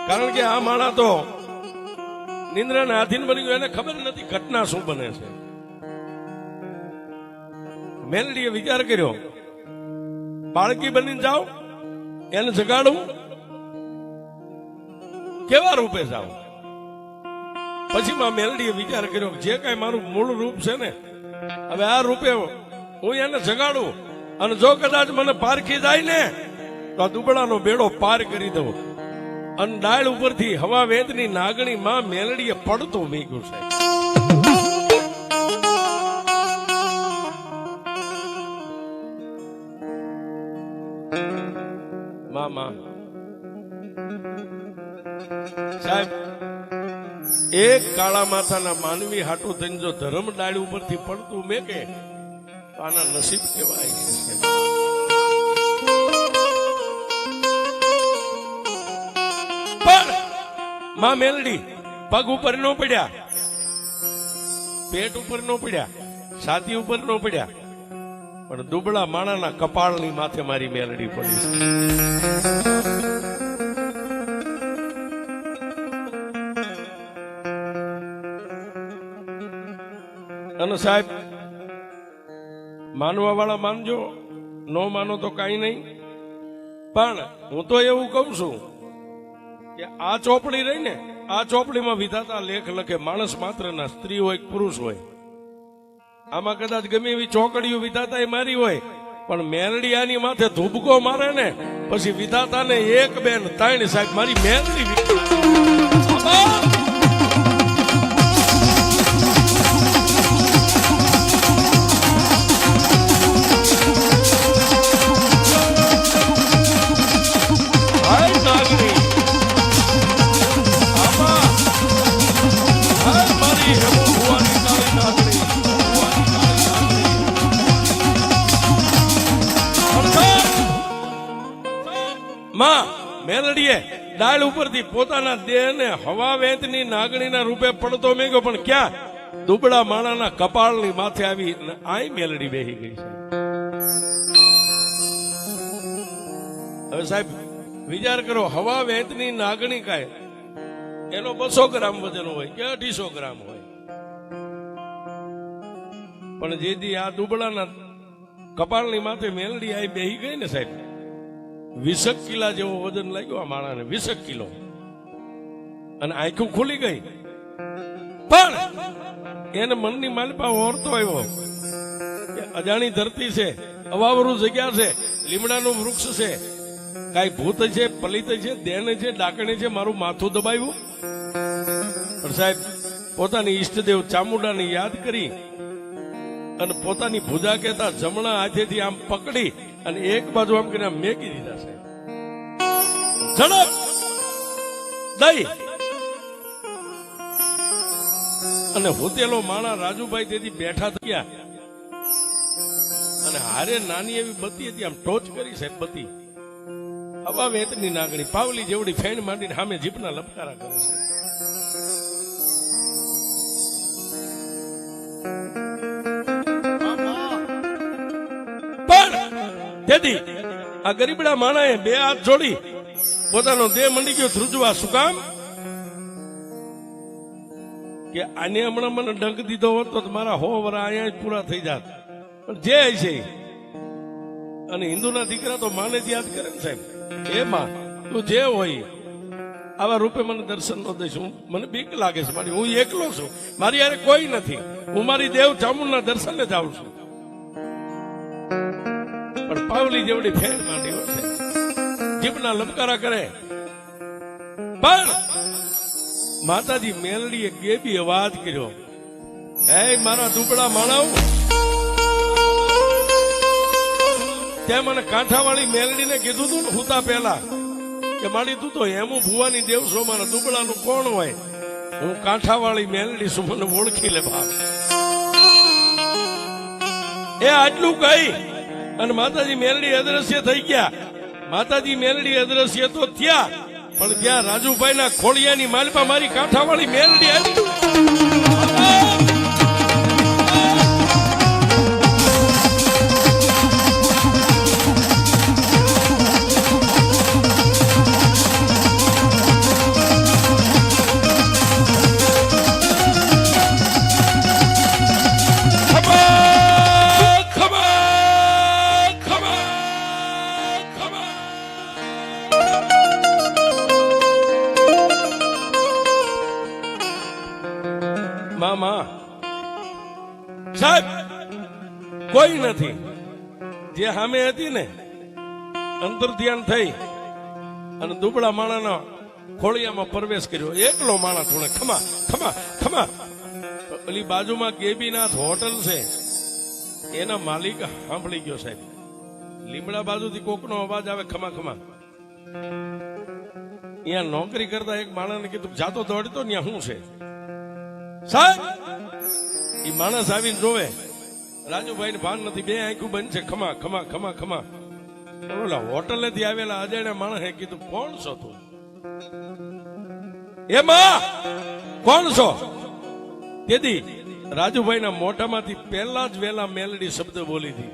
કારણ કે આ માણા તો નિંદ્રાને આધીન બની ગયો, એને ખબર નથી ઘટના શું બને છે. મેલડીએ વિચાર કર્યો બાળકી બનીને જાઓ, એને જગાડું, કેવા રૂપે જાઓ. પછી માં મેલડીએ વિચાર કર્યો જે કઈ મારું મૂળ રૂપ છે ને, હવે આ રૂપે હું એને જગાડું અને જો કદાચ મને પારખી જાય ને તો આ દુબળાનો બેડો પાર કરી દઉં. અને ડાળ ઉપરથી હવા વેદની નાગણી માં મેલડીએ પડતું મીક્યું છે. મામા સાહેબ એક કાળા માથાના માનવી હાટું થઈને જો ધર્મ ડાળી ઉપરથી પડતું મેકે તો આના નસીબ કેવાય છે. પણ માં મેલડી પગ ઉપર ન પડ્યા, પેટ ઉપર ન પડ્યા, છાતી ઉપર ન પડ્યા, પણ દુબળા માણાના કપાળની માથે મારી મેલડી પડી. અને સાહેબ માનવા વાળા માનજો, નો માનો તો કઈ નહીં. પણ હું તો એવું કઉ છું કે આ ચોપડી રહી ને, આ ચોપડીમાં વિધાતા લેખ લખે માણસ માત્ર ના, સ્ત્રી હોય પુરુષ હોય. આમાં કદાચ ગમે એવી ચોકડીઓ વિધાતા એ મારી હોય, પણ મેલડી આની માથે ધૂબકો મારે ને પછી વિધાતાને એક બેન ત્રણ સાહેબ મારી મેલડી માં મેલડીએ ડાળ ઉપરથી પોતાના દેહને હવા વેંતની નાગણીના રૂપે પડતો મેગ્યો, પણ ક્યાં દુબળા માણાના કપાળની માથે આવી આઈ મેલડી બેહી ગઈ છે. હવે સાહેબ વિચાર કરો, હવા વેંતની નાગણી કાય એનો 200 ગ્રામ વજન હોય કે 250 ગ્રામ હોય, પણ જેથી આ દુબળાના કપાળની માથે મેલડી આઈ બેહી ગઈ ને સાહેબ, 20 કિલા જેવો વજન લાગ્યો આ માણાને, 20 કિલો. અને આંખું ખુલી ગઈ, પણ એને મનની માલપા ઓરતો આવ્યો કે અજાણી ધરતી છે, અવાવરું જગ્યા છે, લીમડાનું વૃક્ષ છે, કઈ ભૂત છે, પલિત છે, દેન છે, ડાકણી છે, મારું માથું દબાવ્યું. પણ સાહેબ પોતાની ઈષ્ટદેવ ચામુંડાને યાદ કરી અને પોતાની ભુજા કહેતા જમણા હાથેથી આમ પકડી અને એક બાજુ આમ કરીને મેકી દીધા છે. ઝડપ દઈ અને હોતેલો માણા રાજુભાઈ તેથી બેઠા થયા અને હારે નાની એવી બત્તી હતી, આમ ટોચ કરી છે બત્તી. હવા વેતની નાગણી પાવલી જેવડી ફેણ માંડીને સામે જીભના લપકારા કરે છે. તેથી આ ગરીબડા માણાએ 2 હાથ જોડી પોતાનો દેહ મંડી ગયો ધ્રુજવા. શું કામ? કે આને હમણાં મને ડંક દીધો હોત તો મારા 100 વર્ષ અહીંયા જ પૂરા થઈ જાત. પણ જે છે અને હિન્દુના દીકરા તો માને જ યાદ કરે ને સાહેબ. એ માં તું જે હોય આવા રૂપે મને દર્શન નો દઈશ. મને બીક લાગે છે મારી, હું એકલો છું, મારી યારે કોઈ નથી, હું મારી દેવ ચામુંડના દર્શને જાઉં છું. પણ પાવલી જેવડી ફેણ માંડી હોય છે, જીભના લપકારા કરે. પણ માતાજી મેલડીએ ગેબી અવાજ કર્યો, હે મારા દુબળા માણાઓ, તે મને કાંઠાવાળી મેલડીને કીધું તું ને હુતા પહેલા કે માડી તું તો હેમુ ભુવાની દેવ છો, મારા દુબળાનું કોણ હોય? હું કાંઠાવાળી મેલડી છું, મને ઓળખી લે બાપ. એ આટલું કહી અને માતાજી મેલડી અદ્રશ્ય થઈ ગયા. માતાજી મેલડી અદ્રશ્ય તો થયા, પણ ત્યાં રાજુભાઈ ના ખોળિયાની માલપા મારી કાંઠાવાળી મેલડી આવી. મામા સાહેબ કોઈ નથી. જે સામે હતી ને અંતર ધ્યાન થઈ અને દુબળા માણાના ખોળિયામાં પ્રવેશ કર્યો. એકલો માણા થોડે ખમા ખમા ખમા. ઓલી બાજુમાં ગેબીનાથ હોટલ છે, એના માલિક સાંભળી ગયો સાહેબ. લીમડા બાજુથી કોકનો અવાજ આવે ખમા ખમા. અહીંયા નોકરી કરતા એક માણસને કીધું જાતો દોડતો ત્યાં શું છે સાહેબ. એ માણસ આવીને જોવે રાજુભાઈ ને ભાન નથી, બે આંખું બંધ છે. ખમા ખમા ખમા ખમા. ઓલા હોટલેથી આવેલા અજાણ્યા માણસે કીધું કોણ છો તું? એમાં કોણ છો? તેથી રાજુભાઈ ના મોઢામાંથી પહેલા જ વેલા મેલડી શબ્દ બોલી હતી,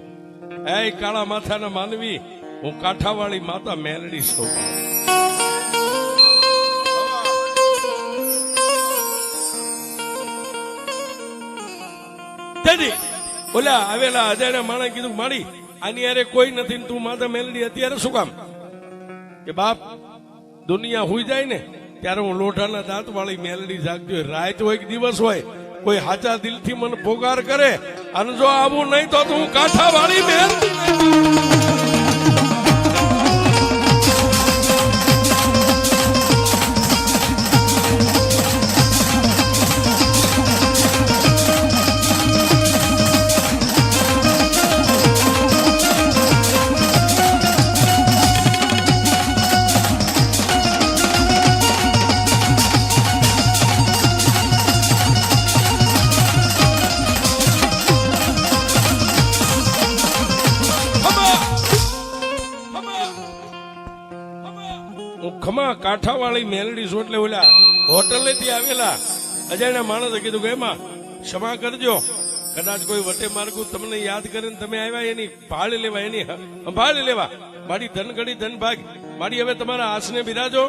એ કાળા માથાના માનવી, હું કાંઠાવાળી માતા મેલડી છું. ઓલા આવેલા અજાણ્યા માણસે કીધું માડી આની યારે કોઈ નથી, તું માતા મેલડી અત્યારે શું કામ? કે બાપ દુનિયા હુઈ જાય ને ત્યારે હું લોઢાના દાંત વાળી મેલડી જાગતી હોય. રાત હોય કે દિવસ હોય, કોઈ હાચા દિલથી મને પોકાર કરે અને જો આવું નહીં તો હું કાંઠા વાળી મેલડી. ખમા કાંઠાવાળી મેલડી છું. એટલે ઓલા હોટલેથી આવેલા અજાણ્યા માણસે કીધું કે એમાં ક્ષમા કરજો, કદાચ કોઈ વટે માર્ગું તમને યાદ કરીને તમે આવ્યા, એની ભાળ લેવા, એની ભાળ લેવા. મારી ધન ઘડી ધન ભાગ મારી હવે તમારા આસને બિરાજો.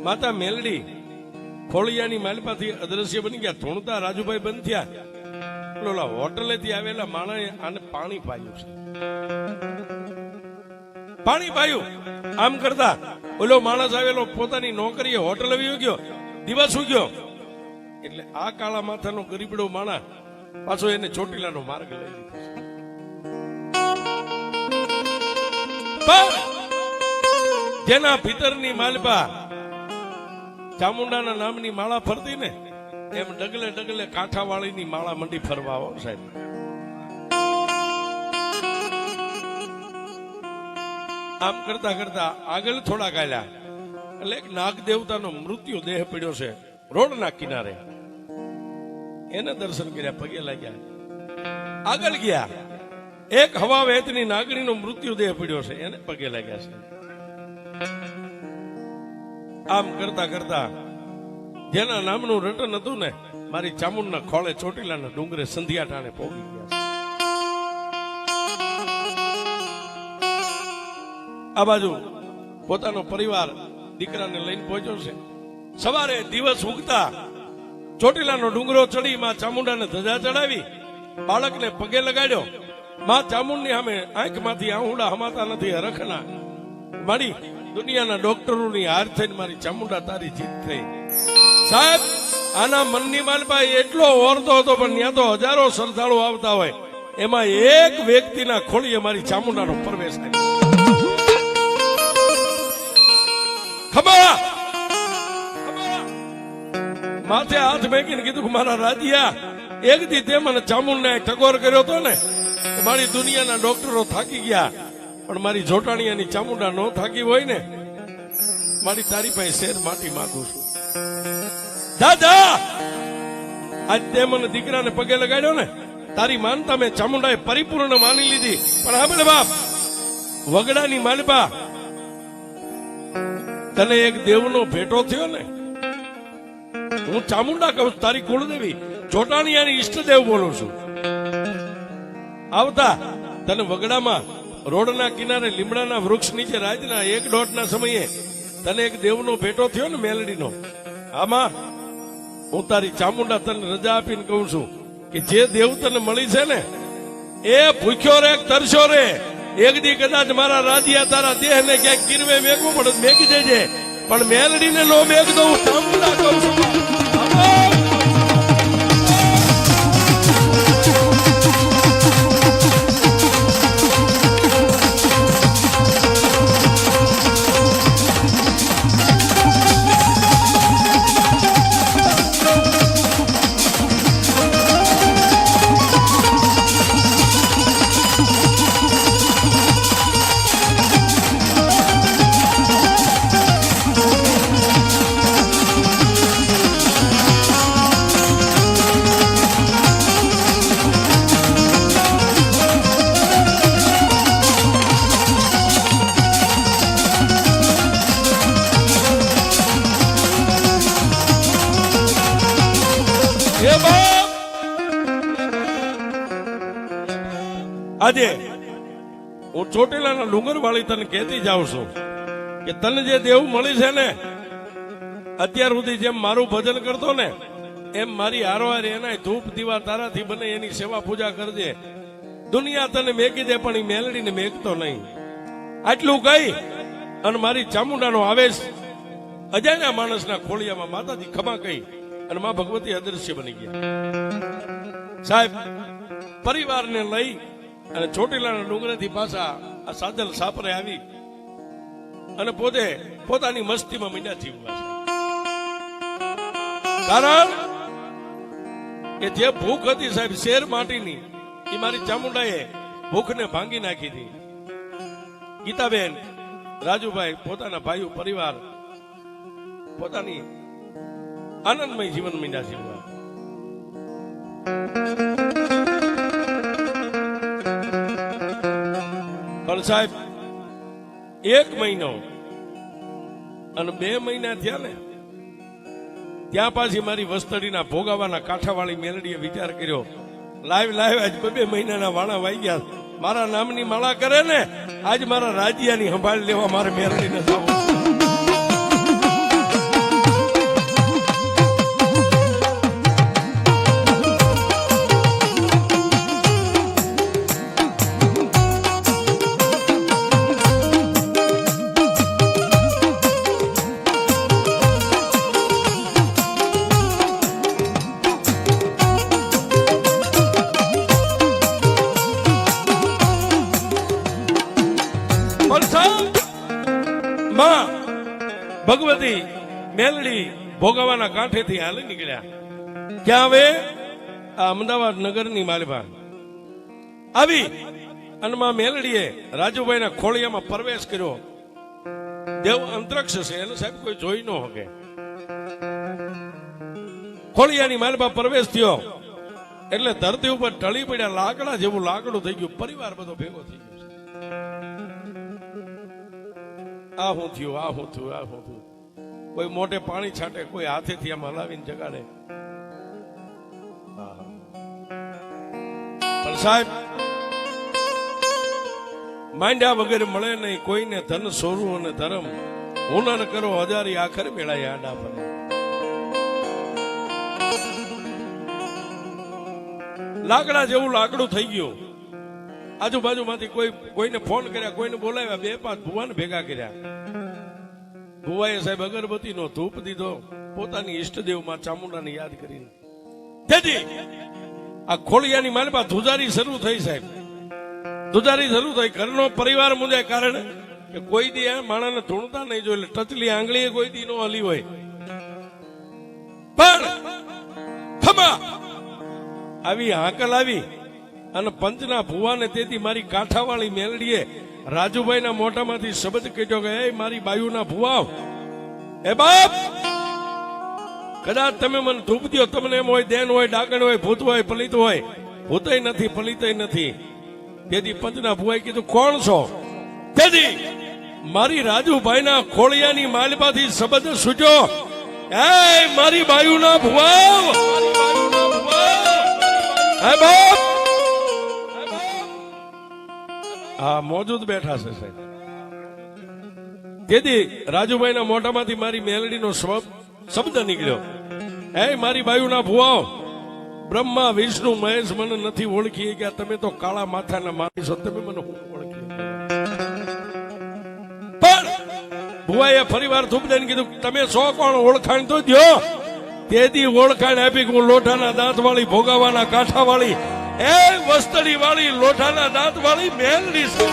માતા મેલડી ખોળિયાની માલપાથી અદ્રશ્ય બની ગયા. ધૂણતા રાજુભાઈ બંધ થયા. ઓલા હોટલેથી આવેલા માણસે આને પાણી પાયું છે, પાણી પાયું. આમ કરતા ઓલો માણસ આવેલો પોતાની નોકરીએ હોટલ આવી ગયો, દિવસ ઉગ્યો. એટલે આ કાળા માથાનો ગરીબડો માણા પાછો એને ચોટીલાનો માર્ગ લઈ લીધો. જેના ભીતરની માલપા ચામુંડાના નામની માળા ફરતી ને, એમ ડગલે ડગલે કાંઠાવાળીની માળા મંડી ફરવા આવો સાહેબ. આમ કરતા કરતા આગળ થોડા ગાલ્યા એટલે એક નાગ દેવતાનો મૃત્યુ દેહ પડ્યો છે રોડના કિનારે. એને દર્શન કર્યા, પગે લાગ્યા. આગળ ગયા, એક હવા વહેતની નાગણીનો મૃત્યુ દેહ પડ્યો છે, એને પગે લાગ્યા છે. આમ કરતા કરતા જેના નામનું રટન હતું ને, મારી ચામુંડના ખોળે ચોટીલાના ડુંગરે સંધ્યા ટાણે પહોંચી ગયા. આ બાજુ પોતાનો પરિવાર દીકરાને લઈને પહોંચ્યો છે. સવારે દિવસ ઉગતા ચોટીલાનો ડુંગરો ચડી માં ચામુંડાને ધજા ચડાવી, બાળકને પગે લગાડ્યો. માં ચામુંડની સામે આંખમાંથી આહુડા હમાતા નથી હરખના. મારી દુનિયાના ડોક્ટરોની હાર થઈને મારી ચામુંડા તારી જીત થઈ. સાહેબ આના મનની માલપા એટલો ઓરતો હતો, પણ ત્યાં તો હજારો શ્રદ્ધાળુ આવતા હોય, એમાં એક વ્યક્તિના ખોળીએ મારી ચામુંડાનો પ્રવેશ કર્યો. ખબર માથે હાથ મેકીને કીધું કે મારા રાજ્યા, એક દી તે મને ચામુંડને ટકોર કર્યો હતો ને, મારી દુનિયાના ડોક્ટરો થાકી ગયા, પણ મારી જોટાણીયાની ચામુંડા નો થાકી હોય ને, મારી તારી પાસે શેર માટી માંગુ છું. દાદા આજ તે મને દીકરાને પગે લગાડ્યો ને, તારી માનતા મેં ચામુંડાએ પરિપૂર્ણ માની લીધી. પણ સાંભળ બાપ, વગડાની માલપા તને એક દેવનો ભેટો થયો ને. હું ચામુંડા કહું, તારી કુળદેવી ચોટાણીયાની ઈષ્ટદેવ બોલું છું. આવતા તને વગડામાં રોડના કિનારે લીમડાના વૃક્ષ નીચે રાતના 1-1.5 સમયે તને એક દેવનો ભેટો થયો ને, મેલડીનો. આમાં હું તારી ચામુંડા તને રજા આપીને કહું છું કે જે દેવ તને મળી છે ને, એ ભૂખ્યો રે તરસ્યો રે, એક દી કદાચ મારા રાધિયા તારા દેહ ને ક્યાંક ગીરવે મેકવું પડે, મેકી દેજે, પણ મેલડીને નો મેક દઉં. ચામુંડા કહું છું. આજે હું ચોટીલાના ડુંગર વાળી તને કહેતી જાઉં છું કે તને જે દેવ મળી છે ને, અત્યાર સુધી જેમ મારું ભજન કરતો ને, એમ મારી હારોહાર એના ધૂપ દીવા તારાથી બને એની સેવા પૂજા કરજે. દુનિયા તને મેકી દે પણ એ મેલડીને મેકતો નહીં. આટલું કહી અને મારી ચામુંડાનો આવેશ અજાણ્યા માણસના ખોળિયામાં માતાજી ખમા કહી અને માં ભગવતી અદૃશ્ય બની ગયા. સાહેબ, પરિવારને લઈ અને ચોટીલાના ડુંગરેથી પાછા આ સાદલ સાપરે આવી અને પોતે પોતાની મસ્તીમાં મીંડા જીવવા છે. કારણ કે જે ભૂખ હતી સાહેબ શેર માટીની, એ મારી ચામુંડાએ ભૂખને ભાંગી નાખી હતી. ગીતાબેન, રાજુભાઈ, પોતાના ભાઈઓ, પરિવાર, પોતાની આનંદમય જીવન મીંડા જીવવા. પણ સાહેબ, 1 મહિનો અને 2 મહિના થયા ને, ત્યાં પાછી મારી વસ્તડીના ભોગાવાના કાંઠાવાળી મેલડીએ વિચાર કર્યો, લાઈવ આજ 2 મહિનાના વાણા વાઈ ગયા, મારા નામની માળા કરે ને, આજ મારા રાજ્યાની સંભાળ લેવા મારે મેલડીને જવું. ભગવતી મેલડી ભોગાવાના કાંઠેથી હાલી નીકળ્યા. ક્યાં હવે? આ અમદાવાદ નગરની માલભા આવી અને માં મેલડીએ રાજુભાઈના ખોળિયામાં પ્રવેશ કર્યો. દેવ અંતરિક્ષ છે એટલે સાહેબ કોઈ જોઈ ન શકે. ખોળિયાની માલભા પ્રવેશ થયો એટલે ધરતી ઉપર ટળી પડ્યા, લાકડા જેવું લાકડું થઈ ગયું. પરિવાર બધો ભેગો થઈ ગયો. આ હું થયું, આ હું થયું, આ હું થયું. કોઈ મોઢે પાણી છાંટે, કોઈ હાથેથી આમ હલાવીને જગાડે. પણ સાહેબ, માંડ્યા વગેરે મળે નહીં કોઈને, ધન સોરું અને ધર્મ હુનર કરો હજારી, આખર મેળાય આડા પર. લાકડા જેવું લાકડું થઈ ગયું. આજુબાજુમાંથી કોઈને ફોન કર્યા, કોઈને બોલાવ્યા, 2-5 ભુવાને ભેગા કર્યા. ભુવાએ સાહેબ અગરબત્તીનો ધૂપ દીધો, પોતાની ઈષ્ટદેવમાં ચામુંડાને યાદ કરીને. તેથી આ ખોળિયાની માલમાં ધુજારી શરૂ થઈ સાહેબ, ધુજારી શરૂ થઈ. ઘરનો પરિવાર મુજાય, કારણ કે કોઈ દી માણાને ધૂણતા નહીં જોઈ, એટલે ટચલી આંગળીએ કોઈ દી નો હલી હોય. પણ ખમા આવી હાકલ આવી અને પંચના ભુવાને તેથી મારી કાંઠાવાળી મેલડીએ રાજુભાઈના મોઢામાંથી શબ્દ કહેજો કે એ મારી બાયુના ભુવા, એ બાપ કદાચ તમે મને ધૂપ દો, તમને એમ હોય દેન હોય, ડાકણ હોય, ભૂત હોય, પલિત હોય. ભૂતય નથી, પલિતય નથી. તેથી પંચના ભુવાએ કીધું કોણ છો? તેથી મારી રાજુભાઈના ખોળિયાની માલમાંથી શબ્દ સૂટ્યો, એ મારી બાયુના ભુવા, હે બાપ. હા, મોજૂદ બેઠા છે સાહેબ. તેથી રાજુભાઈના મોઢામાંથી મારી મેલડીનો શબ્દ નીકળ્યો, હે મારી બાયુના ભુવાઓ, બ્રહ્મા વિષ્ણુ મહેશ મને નથી ઓળખી ગયા, તમે તો કાળા માથાના મારી છો, તમે મને ઓળખી. પણ ભુવાએ ફરીવાર ધૂપ દઈને કીધું, તમે છો કોણ? ઓળખાણ તો દ્યો. તેથી ઓળખાણ આપી કે હું લોઢાના દાંત વાળી, ભોગાવાના કાંઠા વાળી, એ વસ્તડી વાળી, લોઢાના દાંત વાળી મેલડી છું.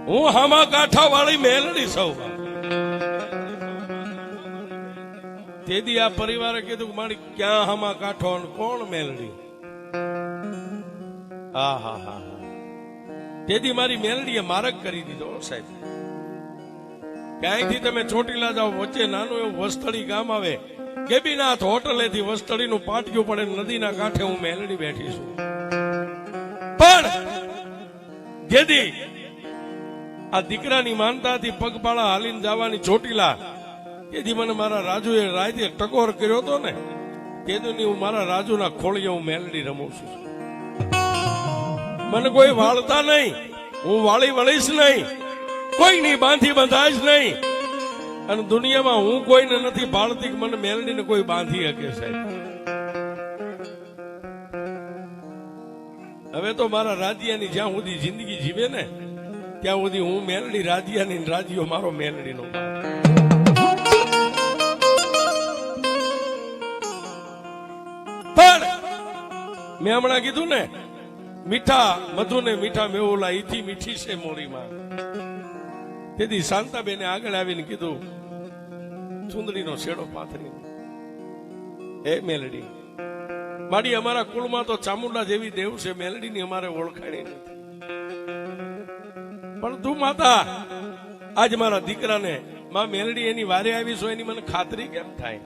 હું હામા કાંઠા વાળી મેલડી સૌ. તેથી આ પરિવારે કીધું, મારી ક્યાં હામા કાંઠો અને કોણ મેલડી? હા હા હા. તેથી મારી મેલડીએ મારક કરી દીધો સાહેબ. ક્યાંયથી તમે ચોટીલા જાઓ, વચ્ચે નાનું એવું વસ્તળી ગામ આવે, કેબીનાથ હોટલેથી વસ્તળીનું પાટિયું પડે, નદીના કાંઠે હું મેલડી બેઠી છું. પણ જેથી આ દીકરાની માનતાથી પગપાળા હાલીને જવાની ચોટીલા, તેથી મને મારા રાજુએ રાતે ટકોર કર્યો હતો ને, તેથી હું મારા રાજુના ખોળીએ હું મેલડી રમું છું. મને કોઈ વાળતા નહીં, હું વાળી વળીશ નહીં, કોઈની બાંધી બંધાઈશ નહીં. અને દુનિયામાં હું કોઈને નથી ભાળતી કે મને મેલડીને કોઈ બાંધી શકે સાહેબ. હવે તો મારા રાજ્યાની જ્યાં સુધી જિંદગી જીવે ને, ત્યાં સુધી હું મેલડી રાજ્યાની, રાજ્યો મારો મેલડીનો. પણ મેં હમણાં કીધું ને, મીઠા મધુ ને મીઠા મેવલા, ઈથી મીઠી છે મોરીમાં. તેથી શાંતાબેને આગળ આવીને કીધું, ચુંદડીનો છેડો પાથરી, એ મેલડી મારી, અમારા કુળમાં તો ચામુંડા જેવી દેવ છે, મેલડીની અમારે ઓળખાણી નથી. પણ તું માતા આજ મારા દીકરાને માં મેલડી એની વારે આવી છો, એની મને ખાતરી કેમ થાય?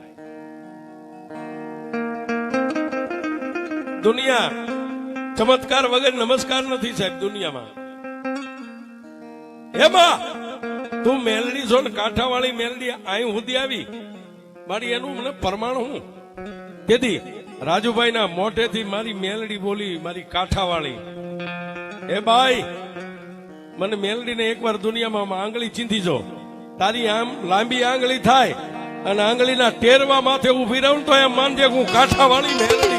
દુનિયા ચમત્કાર વગર નમસ્કાર નથી સાહેબ દુનિયામાં. એમાં તું મેલડી છો ને, કાંઠાવાળી મેલડી અહીં સુધી આવી મારી, એનું મને પ્રમાણ હું. તેથી રાજુભાઈના મોઢેથી મારી મેલડી બોલી, મારી કાંઠાવાળી, એ ભાઈ મને મેલડીને એકવાર દુનિયામાં આંગળી ચીંધી જો, તારી આમ લાંબી આંગળી થાય અને આંગળીના ટેરવા માથે ઉભી રહું તો એમ માનજે હું કાંઠાવાળી મેલડી.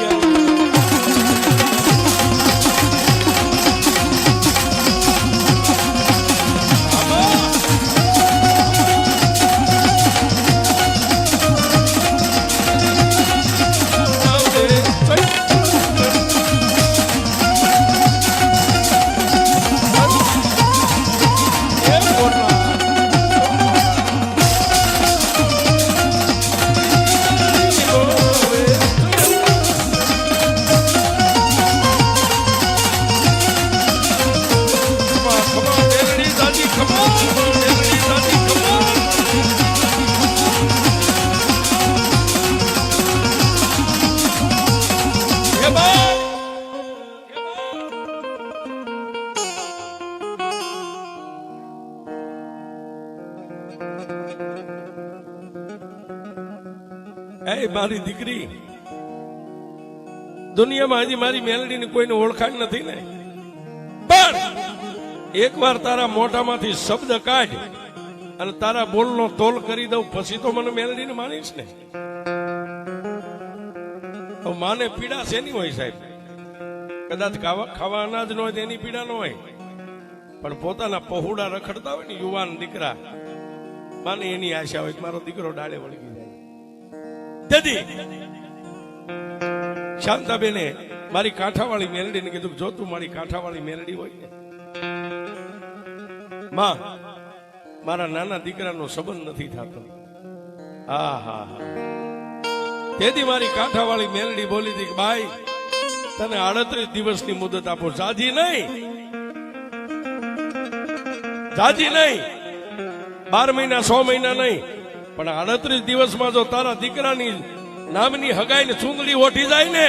એ મારી દીકરી, દુનિયામાં હજી મારી મેલડીની કોઈને ઓળખાણ નથી ને, પણ એકવાર તારા મોઢામાંથી શબ્દ કાઢ અને તારા બોલનો તોલ કરી દઉં, પછી તો મને મેલડીને માનીશ ને. માને પીડા શેની હોય સાહેબ? કદાચ ખાવા અનાજ ન હોય તો એની પીડા ન હોય, પણ પોતાના પહોળા રખડતા હોય ને યુવાન દીકરા, માને એની આશા હોય કે મારો દીકરો ડાળે વળગી જાય. તેથી શાંતાબેને મારી કાંઠાવાળી મેલડીને કીધું કે જો તું મારી કાંઠાવાળી મેલડી હોય ને માં મારા નાના દીકરાનો સંબંધ નથી થતો. હા હા હા તેથી મારી કાંઠાવાળી મેલડી બોલી હતી કે ભાઈ તને 38 દિવસની મુદત આપો, જાજી નહીં 12 મહિના 100 મહિના નહીં, પણ 38 દિવસમાં જો તારા દીકરાની નામની હગાઈ ને ચૂંદડી ઓઠી જાય ને,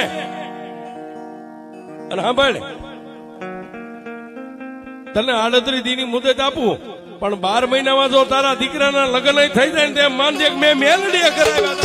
અને સાંભળ તને 38 દીની મુદત આપું, પણ 12 મહિનામાં જો તારા દીકરાના લગ્ન થઈ જાય ને તેમ માનજે કે મેં મેલડીએ કરાવ્યા.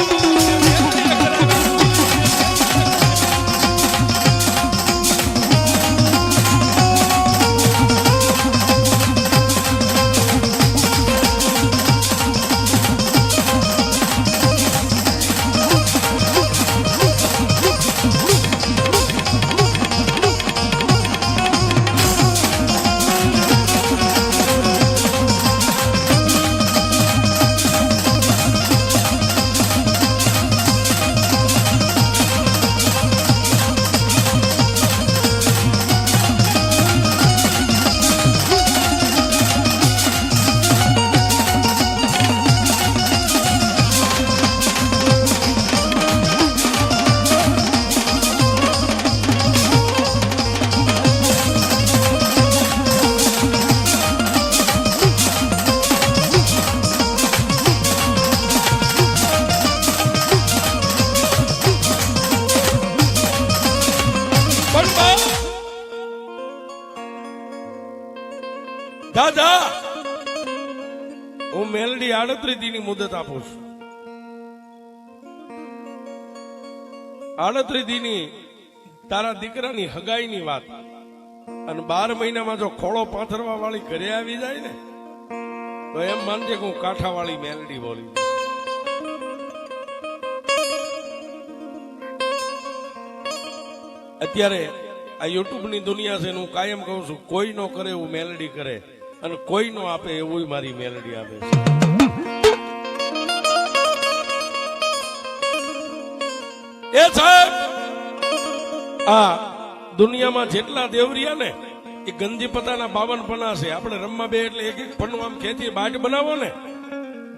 દાદા હું મેલડી 38 દીની મુદત આપું છું. 38 દીની તારા દીકરાની હગાઈની વાત, અને 12 મહિનામાં જો ખોળો પાથરવા વાળી ઘરે આવી જાય ને તો એમ માનજે કે હું કાંઠાવાળી મેલડી બોલી. અત્યારે આ યુટ્યુબ ની દુનિયા છે, હું કાયમ કહું છું કોઈ નો કરે એવું મેલડી કરે, અને કોઈ નો આપે એવું મારી મેલડી આપે છે. એ સાહેબ આ દુનિયામાં જેટલા દેવરિયા ને એ ગંજીપતાના 52 પન્ના છે. આપણે રમવા બે એટલે એક એક પન્નું આમ ખેંચી બાટ બનાવો ને,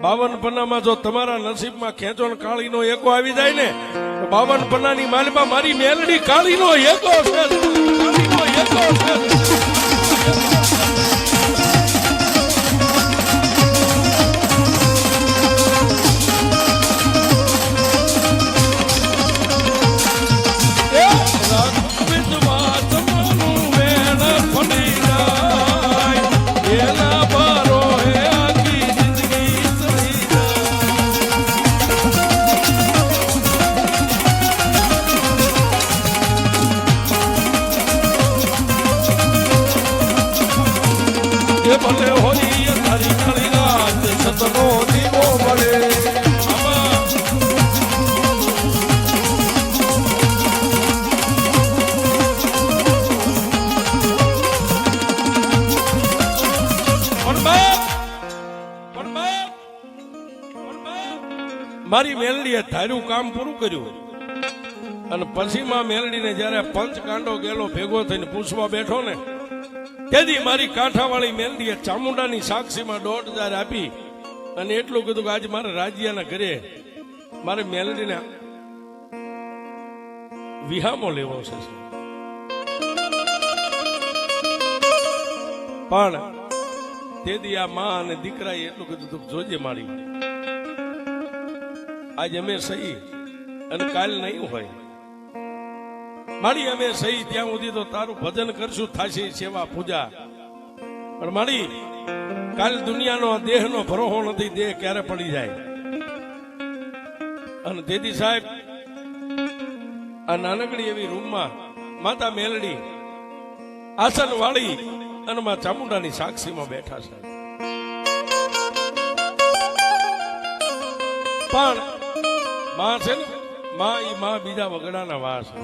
52 પન્નામાં જો તમારા નસીબમાં ખેંચોણ કાળીનો એકો આવી જાય ને તો 52 પન્નાની માલમાં મારી મેલડી કાળીનો એકો છે. કાળીનો એકો છે. ભલે હોઈ તારી કાળી રાત સતનો દીવો મળે. મારી મેલડીએ ધાર્યું કામ પૂરું કર્યું, અને પછી માં મેલડીને જયારે પંચકાંડો ગેલો ભેગો થઈને પૂછવા બેઠો ને તેથી મારી કાંઠાવાળી મેલડીએ ચામુંડાની સાક્ષીમાં 1,500 આપી, અને એટલું કીધું કે આજે મારા રાજ્યના ઘરે મારે મેલડીને વિહામો લેવો છે. પણ તેથી આ માં અને દીકરાએ એટલું કીધું તું જોજે મારી આજે અમે સહી અને કાલ નહીં હોય મારી, અમે સહી ત્યાં સુધી તો તારું ભજન કરશું, થાશે સેવા પૂજા, પણ મારી કાલ દુનિયાનો દેહનો ભરોહો નથી, દેહ ક્યારે પડી જાય. અને તેથી સાહેબ આ નાનકડી એવી રૂમમાં માતા મેલડી આસન વાળી અને માં ચામુંડાની સાક્ષીમાં બેઠા છે. પણ માં છે ને માં બીજા વગડાના વાસ છે.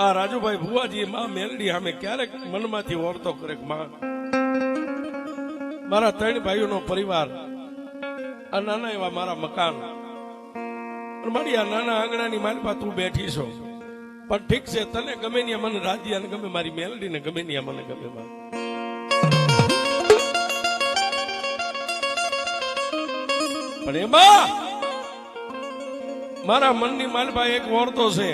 આ રાજુભાઈ ભુવાજી માં મેલડી સામે ક્યારેક મનમાંથી ઓરતો કરે કે માં મારા 3 ભાઈઓનો પરિવાર આ નાના એવા મારા મકાન, મારી આ નાના આંગણાની મારી પાસે તું બેઠી છો, પણ ઠીક છે, તને ગમે ને મને રાધિયાને ગમે, મારી મેલડી ને ગમે ને મને ગમે. પણ એમાં મારા મનની માલભાઈ એક વાર્તો છે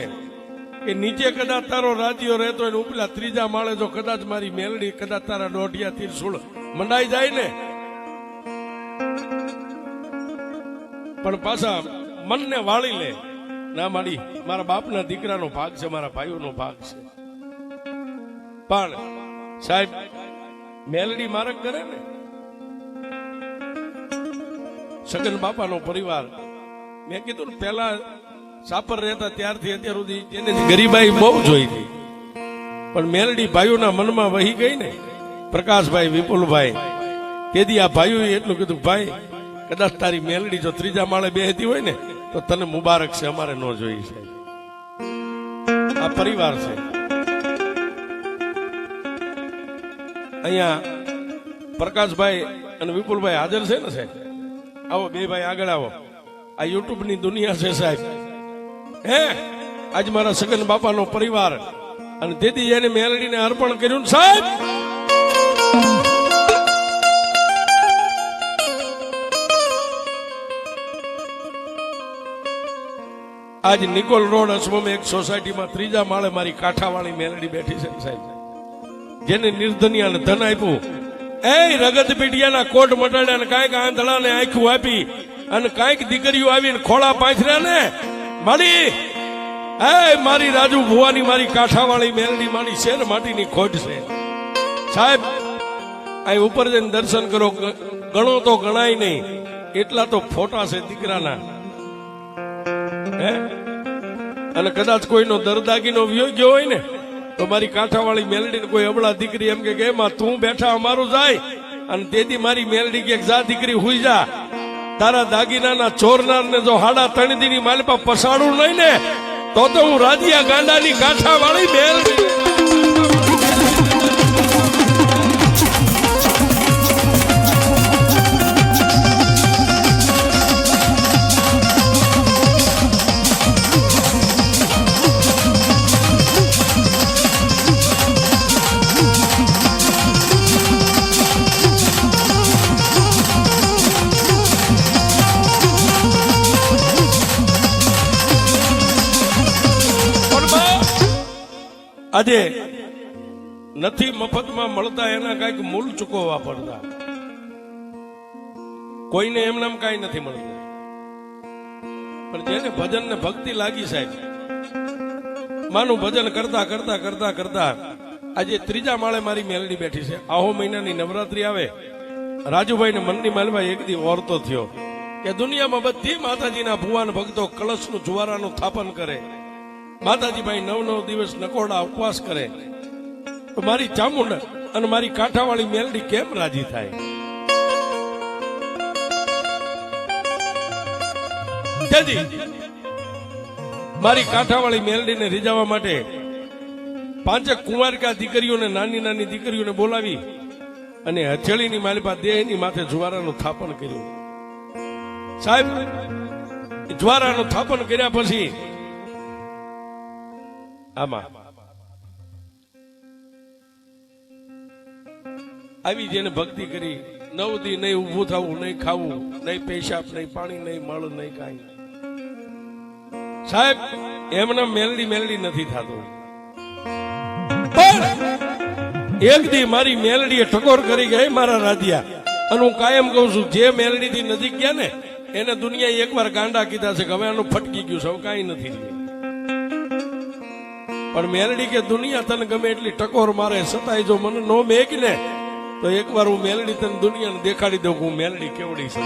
કે નીચે કદાચ તારો રાજીઓ રહેતો હોય, ઉપલા ત્રીજા માળે જો કદાચ મારી મેલડી કદાચ તારા દોઢિયા તીરસુળ મંડાઈ જાય ને, પણ પાછા મનને વાળી લે, ના મારી મારા બાપના દીકરાનો ભાગ છે, મારા ભાઈઓનો ભાગ છે. પણ સાહેબ મેલડી મારક કરે ને, સગન બાપાનો પરિવાર, મેં કીધું ને પેલા સાપર રહેતા ત્યારથી અત્યાર સુધી એને ગરીબાઈ બહુ જોઈ હતી, પણ મેલડી ભાઈઓના મનમાં વહી ગઈ ને, પ્રકાશભાઈ, વિપુલભાઈ, તેથી આ ભાઈઓ એટલું કીધું, ભાઈ કદાચ તારી મેલડી જો ત્રીજા માળે બેહતી હોય ને તો તને મુબારક છે, અમારે ન જોઈ છે. આ પરિવાર છે. અહીંયા પ્રકાશભાઈ અને વિપુલભાઈ હાજર છે ને સાહેબ? આવો બે ભાઈ આગળ આવો. આ યુટ્યુબ ની દુનિયા છે સાહેબ. હે આજ મારા સગન બાપાનો પરિવાર અને તેથી એને મેલડીને અર્પણ કર્યું સાહેબ. આજ નિકોલ રોડ અસમમ એક સોસાયટીમાં ત્રીજા માળે મારી કાંઠાવાળી મેલડી બેઠી છે સાહેબ, જેને નિર્ધનિયાને ધન આપ્યું, એ રગત પીડિયાના કોટ મટાડ્યા ને કાંઈક આંધળાને આંખું આપી અને કાંઈક દીકરીઓ આવીને ખોળા પાથર્યા ને મારી, એ મારી રાજુ ભુવાની મારી કાંઠાવાળી મેલડી મારી શેર માટીની ખોટ છે સાહેબ. આ ઉપર જઈને દર્શન કરો, ગણો તો ગણાય નહીં એટલા તો ફોટા છે દીકરાના. હે અને કદાચ કોઈનો દરદાગીનો વિયો ગયો હોય ને તો મારી કાંઠાવાળી મેલડીને કોઈ અબળા દીકરી એમ કે માં તું બેઠા અમારું જાય, અને તેથી મારી મેલડી કે જા દીકરી હુઈ જા, તારા દાગીનાના ચોરનારને જો હાડા તણીદીની માલપા પસાડું નહીં ને તો હું રાધિયા ગાંડાની કાંઠાવાળી મેલડી. આજે નથી મફતમાં મળતા, એના કઈક મૂળ ચૂકવવા પડતા. કોઈને એમ નામ કઈ નથી મળતું, પણ જેને ભજન ને ભક્તિ લાગી સાહેબ, માનું ભજન કરતા કરતા કરતા કરતા આજે ત્રીજા માળે મારી મેલડી બેઠી છે. આહો મહિનાની નવરાત્રી આવે, રાજુભાઈ ને મનની માલભાઈ એક દી ઓરતો થયો કે દુનિયામાં બધી માતાજીના ભુવાન ભક્તો કળશનું જુવારાનું સ્થાપન કરે, માતાજીભાઈ 9 દિવસ નકોડા ઉપવાસ કરે, તો મારી ચામુંડ અને મારી કાંઠાવાળી મેલડી કેમ રાજી થાય? મારી કાંઠાવાળી મેલડીને રીઝાવવા માટે 5 કુંવારિકા દીકરીઓને, નાની નાની દીકરીઓને બોલાવી અને હથેળીની માલિપા દેહની માથે જુવારાનું સ્થાપન કર્યું સાહેબ. જુવારાનું સ્થાપન કર્યા પછી આમાં આવી જેને ભક્તિ કરી, 9 દી નહીં ઉભું થવું, નહીં ખાવું, નહીં પેશાબ, નહીં પાણી, નહીં મળ, નહીં કાંઈ સાહેબ. એમના મેલડી મેલડી નથી થતું. એક દી મારી મેલડીએ ટકોર કરી ગઈ મારા રાધિયા, અને હું કાયમ કહું છું જે મેલડી થી નજીક ગયા ને એને દુનિયાએ એકવાર ગાંડા કીધા છે કે હવે આનું ફટકી ગયું છે, હવે કાંઈ નથી. પણ મેલડી કે દુનિયા તને ગમે એટલી ટકોર મારે છતાંય જો મને નો મેક ને તો એકવાર હું મેલડી તને દુનિયાને દેખાડી દઉં હું મેલડી કેવડી છે.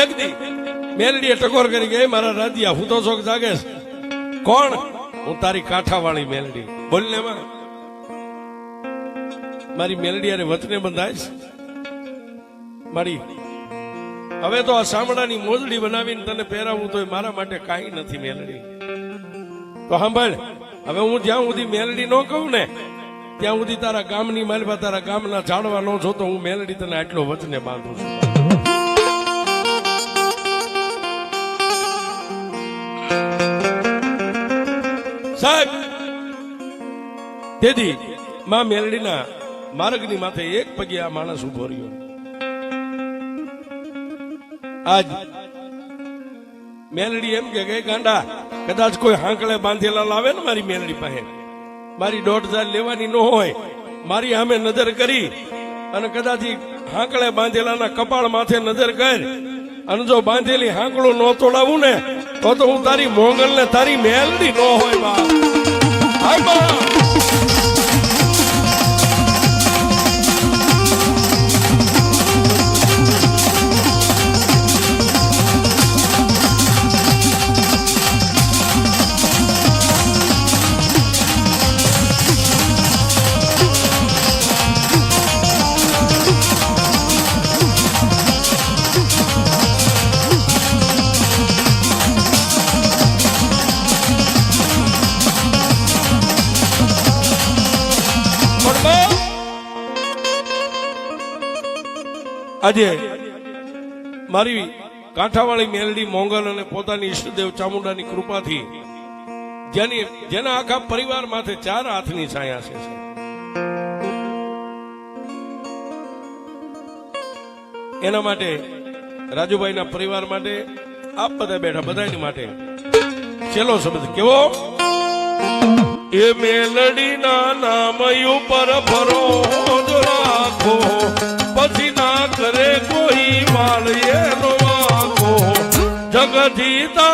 એક દી મેલડીએ ટકોર કરી ગઈ મારા રાધિયા, હું તો શોખ જાગે કોણ? હું તારી કાંઠાવાળી મેલડી. બોલ ને એમાં મારી મેલડી અરે વચને બંધાઈશ મારી. હવે તો આ સાંભળાની મોજડી બનાવીને તને પહેરાવું તો મારા માટે કાંઈ નથી મેલડી. તો સાંભળ, હવે હું જ્યાં સુધી મેલડી ન કહું ને ત્યાં સુધી તારા ગામની માલવા તારા ગામના ઝાડવા ન જોતો હું મેલડી તને આટલો વચને બાંધું છું. સાહેબ તેથી માં મેલડીના માર્ગની માથે એક પગે આ માણસ ઉભો રહ્યો. આજ મેલડી એમ કે ગાંડા કદાચ કોઈ હાંકળે બાંધેલા લાવે ને મારી મેલડી પાસે, મારી 1,500 લેવાની ન હોય, મારી સામે નજર કરી અને કદાચ હાંકળે બાંધેલાના કપાળ માથે નજર કર અને જો બાંધેલી હાંકળું ન તોડાવું ને તો હું તારી મોંગલ ને તારી મેલડી ન હોય. બા હાય બા આજે મારી કાંઠાવાળી મેલડી મોંગલ અને પોતાની ઈષ્ટદેવ ચામુંડાની કૃપાથી જેના આખા પરિવાર માથે 4 હાથની છાયા છે. એના માટે રાજુભાઈના પરિવાર માટે આપ બધા બેઠા બધાની માટે છેલ્લો શબ્દ કેવો? એ મેલડીના નામ ઉપર ભરોસ રાખો, પછી ના કરે કોઈ વાળ એનો વાંકો, જગજીતા